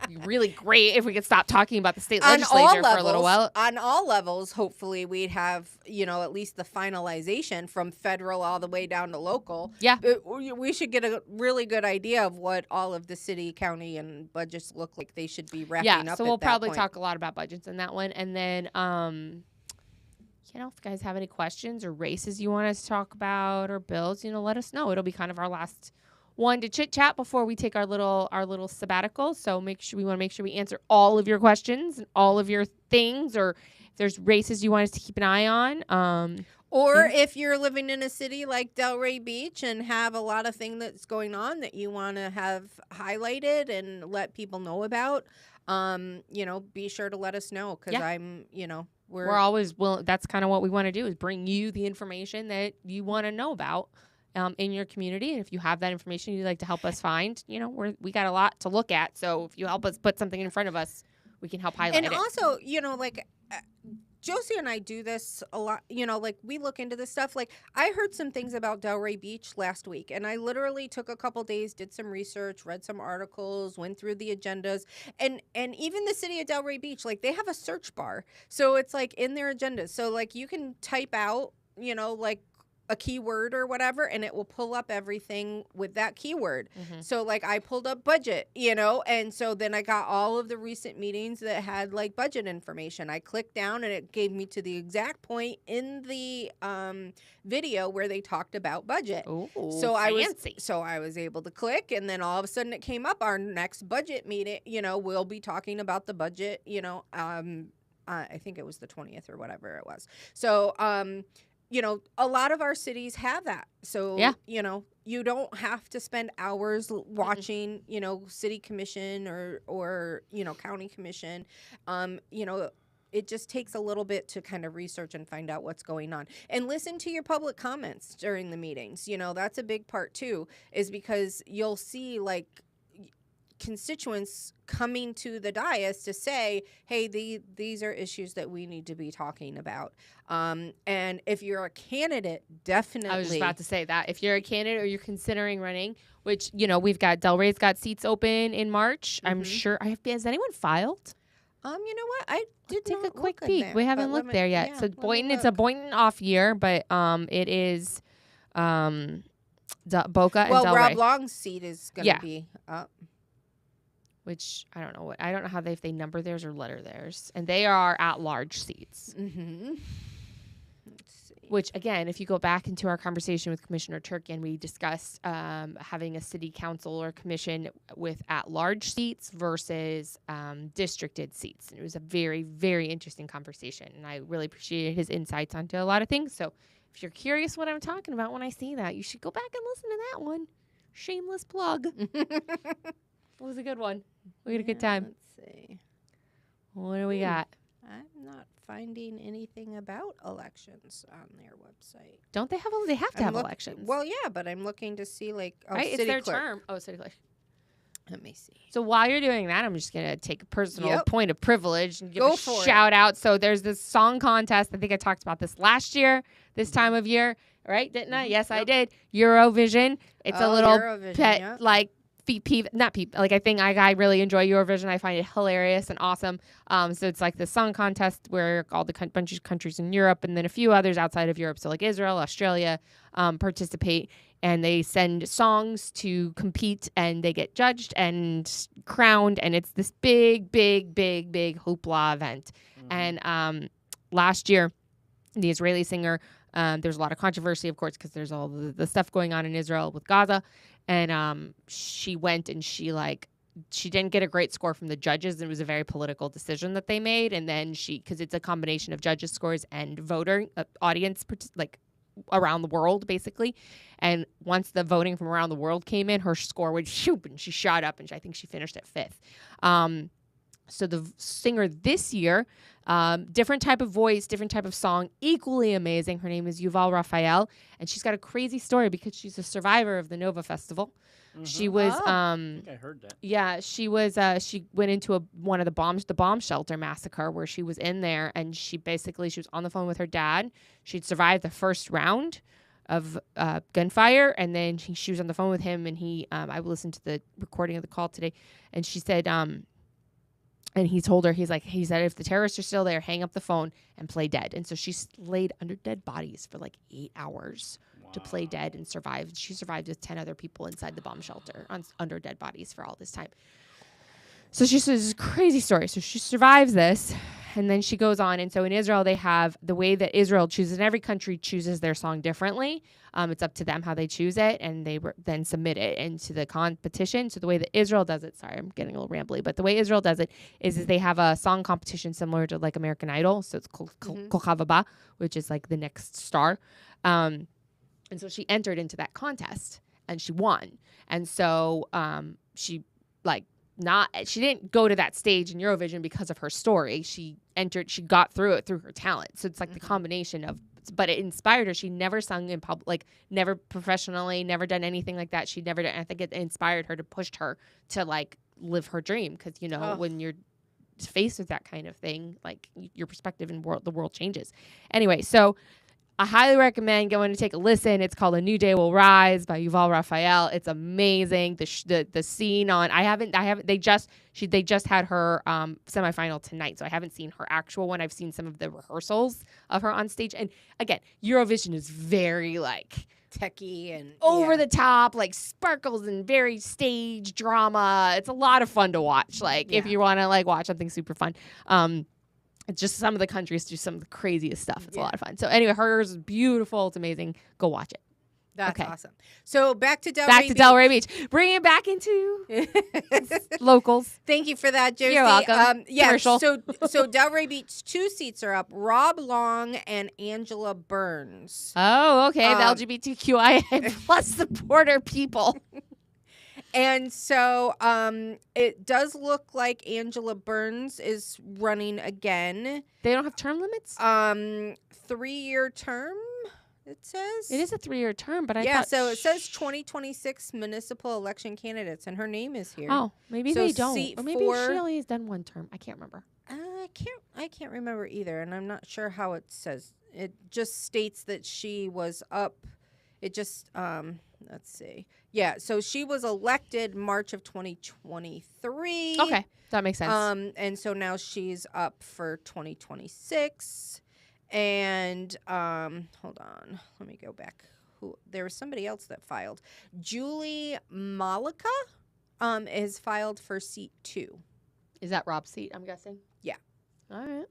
Be really great if we could stop talking about the state legislature for a little while. On all levels, hopefully we'd have, at least the finalization from federal all the way down to local. Yeah. We should get a really good idea of what all of the city, county, and budgets look like. They should be wrapping up. Yeah, so we'll probably talk a lot about budgets in that one. And then, if you guys have any questions or races you want us to talk about or bills, let us know. It'll be kind of our last one to chit chat before we take our little sabbatical. So we want to make sure we answer all of your questions and all of your things, or if there's races you want us to keep an eye on. Or if you're living in a city like Delray Beach and have a lot of things that's going on that you want to have highlighted and let people know about, be sure to let us know because we're always willing. That's kind of what we want to do is bring you the information that you want to know about. In your community, and if you have that information you'd like to help us find, we got a lot to look at. So if you help us put something in front of us, we can help highlight it. And also, Josie and I do this a lot. We look into this stuff. Like I heard some things about Delray Beach last week, and I literally took a couple days, did some research, read some articles, went through the agendas, and even the city of Delray Beach, they have a search bar, so it's in their agendas. So you can type out, a keyword or whatever, and it will pull up everything with that keyword. Mm-hmm. So I pulled up budget, and so then I got all of the recent meetings that had budget information. I clicked down and it gave me to the exact point in the video where they talked about budget. Ooh, so fancy. I was able to click, and then all of a sudden it came up, our next budget meeting, we'll be talking about the budget, I think it was the 20th or whatever it was. So, you know, a lot of our cities have that. So, you know, you don't have to spend hours watching, you know, city commission or, you know, county commission. You know, it just takes a little bit to kind of research and find out what's going on. And listen to your public comments during the meetings. You know, that's a big part too, is because you'll see like constituents coming to the dais to say, hey, these are issues that we need to be talking about. And if you're a candidate, definitely. I was just about to say that. If you're a candidate or you're considering running, which, you know, we've got Delray's got seats open in March. I'm sure. Has anyone filed? You know what? I did take not a quick look peek. there, We haven't looked there yet. Yeah, so Boynton, it's a Boynton off year, but it is Boca and Delray. Well, Rob Long's seat is going to be up. Which I don't know if they number theirs or letter theirs, and they are at large seats. Let's see. Which again, if you go back into our conversation with Commissioner Turkin, we discussed having a city council or commission with at large seats versus districted seats. And it was a very, very interesting conversation, and I really appreciated his insights onto a lot of things. So if you're curious what I'm talking about when I see that, you should go back and listen to that one. Shameless plug. It was a good one. We had a good time. Let's see. What do we got? I'm not finding anything about elections on their website. Don't they have? They have to have elections. Well, yeah, but I'm looking to see like right, city it's their clerk. term. Oh, city clerk. Let me see. So while you're doing that, I'm just gonna take a personal point of privilege and give Go a for shout out. So there's this song contest. I think I talked about this last year, this time of year, right? Didn't I? Yes, I did. Eurovision. It's a little pet like. Like I think I really enjoy Eurovision. I find it hilarious and awesome. So it's like the song contest where all the bunch of countries in Europe and then a few others outside of Europe, so like Israel, Australia, participate, and they send songs to compete, and they get judged and crowned, and it's this big hoopla event. And last year, the Israeli singer. There's a lot of controversy, of course, because there's all the stuff going on in Israel with Gaza. And she went and she didn't get a great score from the judges. It was a very political decision that they made. And then because it's a combination of judges' scores and voter audience, like around the world, basically. And once the voting from around the world came in, her score would shoot, and she shot up, and I think she finished at 5th. So the singer this year, different type of voice, different type of song, equally amazing. Her name is Yuval Raphael, and she's got a crazy story because she's a survivor of the Nova Festival. She was, I think I heard that. Yeah, she was. She went into one of the bomb shelter massacre where she was in there, and she was on the phone with her dad. She'd survived the first round of gunfire, and then she was on the phone with him, and I listened to the recording of the call today, and she said, and he told her, he said, if the terrorists are still there, hang up the phone and play dead. And so she laid under dead bodies for like 8 hours to play dead and survive. She survived with 10 other people inside the bomb shelter under dead bodies for all this time. So she says, this is a crazy story. So she survives this, and then she goes on. And so in Israel, they have the way that Israel chooses, and every country chooses their song differently. It's up to them how they choose it, and they then submit it into the competition. So the way that Israel does it, sorry, I'm getting a little rambly, but the way Israel does it is they have a song competition similar to like American Idol. So it's Kol Hava, which is like the next star. And so she entered into that contest, and she won. And so she didn't go to that stage in Eurovision because of her story. She got through it through her talent. So it's like the combination of, but it inspired her. She never sung in public, like never professionally, never done anything like that. She'd never done, I think it inspired her to push her to like live her dream. Cause you know, when you're faced with that kind of thing, like your perspective in the world changes. Anyway, so I highly recommend going to take a listen. It's called A New Day Will Rise by Yuval Raphael. It's amazing. The scene on they just had her semifinal tonight, so I haven't seen her actual one. I've seen some of the rehearsals of her on stage. And again, Eurovision is very like techie and over the top, like sparkles and very stage drama. It's a lot of fun to watch. Like if you want to like watch something super fun. It's just some of the countries do some of the craziest stuff. It's a lot of fun. So anyway, hers is beautiful. It's amazing. Go watch it. That's Okay. awesome. So back to Delray Back Beach. to Delray Beach. Bring it back into locals. Thank you for that, Josie. You're welcome. Commercial. So Delray Beach 2 seats are up. Rob Long and Angela Burns. Oh, okay. The LGBTQIA plus supporter people. And so it does look like Angela Burns is running again. They don't have term limits? 3-year term, it says. It is a 3-year term, but I yeah, thought... so it says 2026 municipal election candidates, and her name is here. Oh, maybe So they don't. seat Or maybe four- she only has done one term. I can't remember. I can't remember either, and I'm not sure how it says. It just states that she was up. It just let's see. Yeah, so she was elected March of 2023. Okay, that makes sense. And so now she's up for 2026. And hold on, let me go back. There was somebody else that filed. Julie Malika is filed for seat 2. Is that Rob's seat, I'm guessing? Yeah. All right.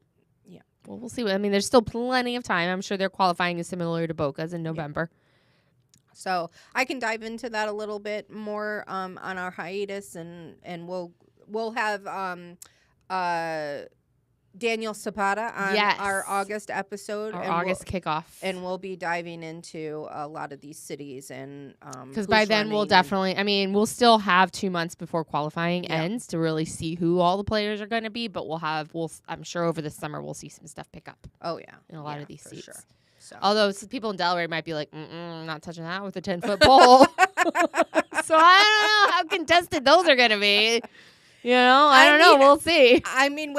Yeah. Well, we'll see. I mean, there's still plenty of time. I'm sure their qualifying is similar to Boca's in November. So I can dive into that a little bit more on our hiatus, and we'll have Daniel Zapata on our August episode. Our August kickoff. And we'll be diving into a lot of these cities and because by then we'll definitely, I mean, we'll still have 2 months before qualifying ends to really see who all the players are going to be, but I'm sure over the summer we'll see some stuff pick up. Oh yeah, in a lot of these seats. Sure. So. Although some people in Delray might be like, not touching that with a 10-foot pole. So I don't know how contested those are going to be. You know, I don't know. We'll see. I mean,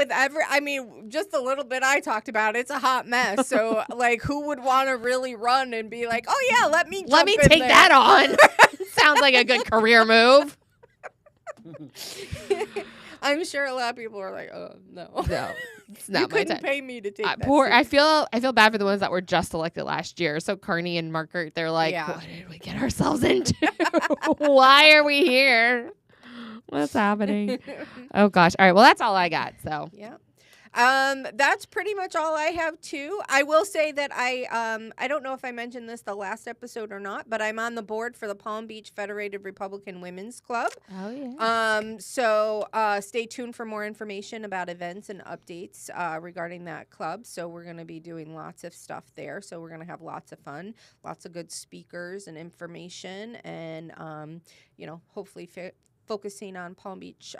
just a little bit I talked about, it's a hot mess. So, like, who would want to really run and be like, oh, yeah, let me take that on. Sounds like a good career move. I'm sure a lot of people are like, oh, no. No, it's not my time. You couldn't pay me to take that poor. seat. I feel bad for the ones that were just elected last year. So Carney and Markert, they're like, what did we get ourselves into? Why are we here? What's happening? Oh gosh. All right. Well, that's all I got. So yeah. That's pretty much all I have too. I will say that I don't know if I mentioned this the last episode or not, but I'm on the board for the Palm Beach Federated Republican Women's Club. Oh yeah. So stay tuned for more information about events and updates regarding that club. So we're going to be doing lots of stuff there. So we're going to have lots of fun, lots of good speakers and information, and hopefully focusing on Palm Beach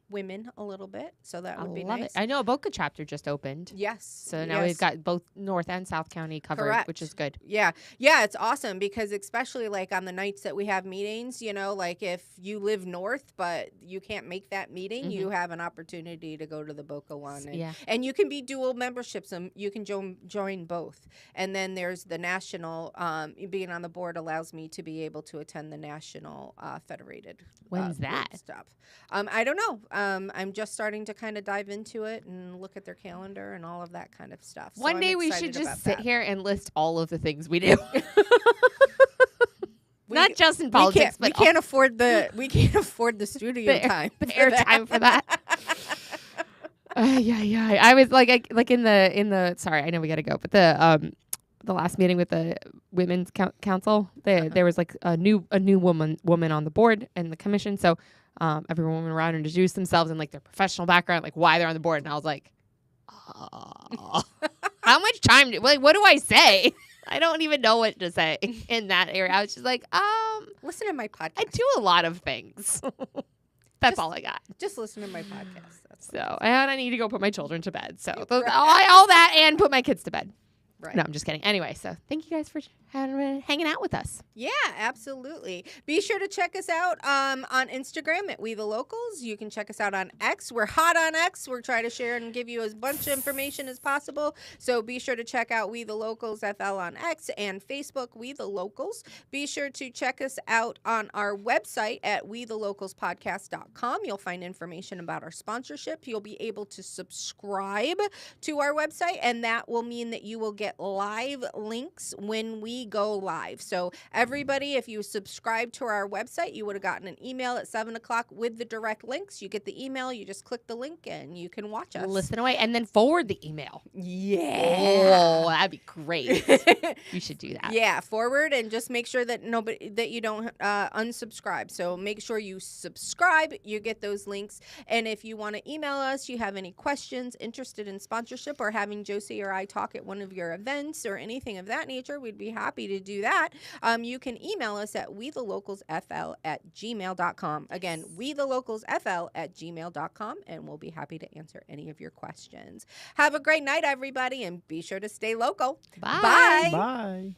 women a little bit. So that would be nice. I know a Boca chapter just opened. Yes. So now we've got both North and South County covered, Correct. Which is good. Yeah. Yeah, it's awesome because especially like on the nights that we have meetings, like if you live north but you can't make that meeting, you have an opportunity to go to the Boca one. And you can be dual memberships and you can join both. And then there's the national, being on the board allows me to be able to attend the national federated. When's that? Stuff. I don't know. I'm just starting to kind of dive into it and look at their calendar and all of that kind of stuff. One day we should just sit here and list all of the things we do. Not just in politics, but we can't afford the studio time, the air time for that. Yeah. I was like in the. Sorry, I know we got to go, but the last meeting with the women's council, there was like a new woman on the board and the commission. So everyone went around and introduced themselves and like their professional background, like why they're on the board. And I was like, how much time? What do I say? I don't even know what to say in that area. I was just like, listen to my podcast. I do a lot of things. That's all I got. Just listen to my podcast. And I need to go put my children to bed. So all that and put my kids to bed. Right. No, I'm just kidding. Anyway, so thank you guys for hanging out with us. Yeah, absolutely. Be sure to check us out on Instagram at We The Locals. You can check us out on X. We're hot on X. We're trying to share and give you as much information as possible. So be sure to check out We The Locals FL on X and Facebook, We The Locals. Be sure to check us out on our website at WeTheLocalsPodcast.com. You'll find information about our sponsorship. You'll be able to subscribe to our website, and that will mean that you will get get live links when we go live. So everybody, if you subscribe to our website, you would have gotten an email at 7 o'clock with the direct links. You get the email, you just click the link and you can watch us. Listen away and then forward the email. Yeah. Oh, that'd be great. You should do that. Yeah, forward and just make sure that you don't unsubscribe. So make sure you subscribe, you get those links. And if you want to email us, you have any questions, interested in sponsorship or having Josie or I talk at one of your events or anything of that nature, we'd be happy to do that. You can email us at wethelocalsfl@gmail.com. Again, wethelocalsfl@gmail.com, and we'll be happy to answer any of your questions. Have a great night, everybody, and be sure to stay local. Bye. Bye. Bye.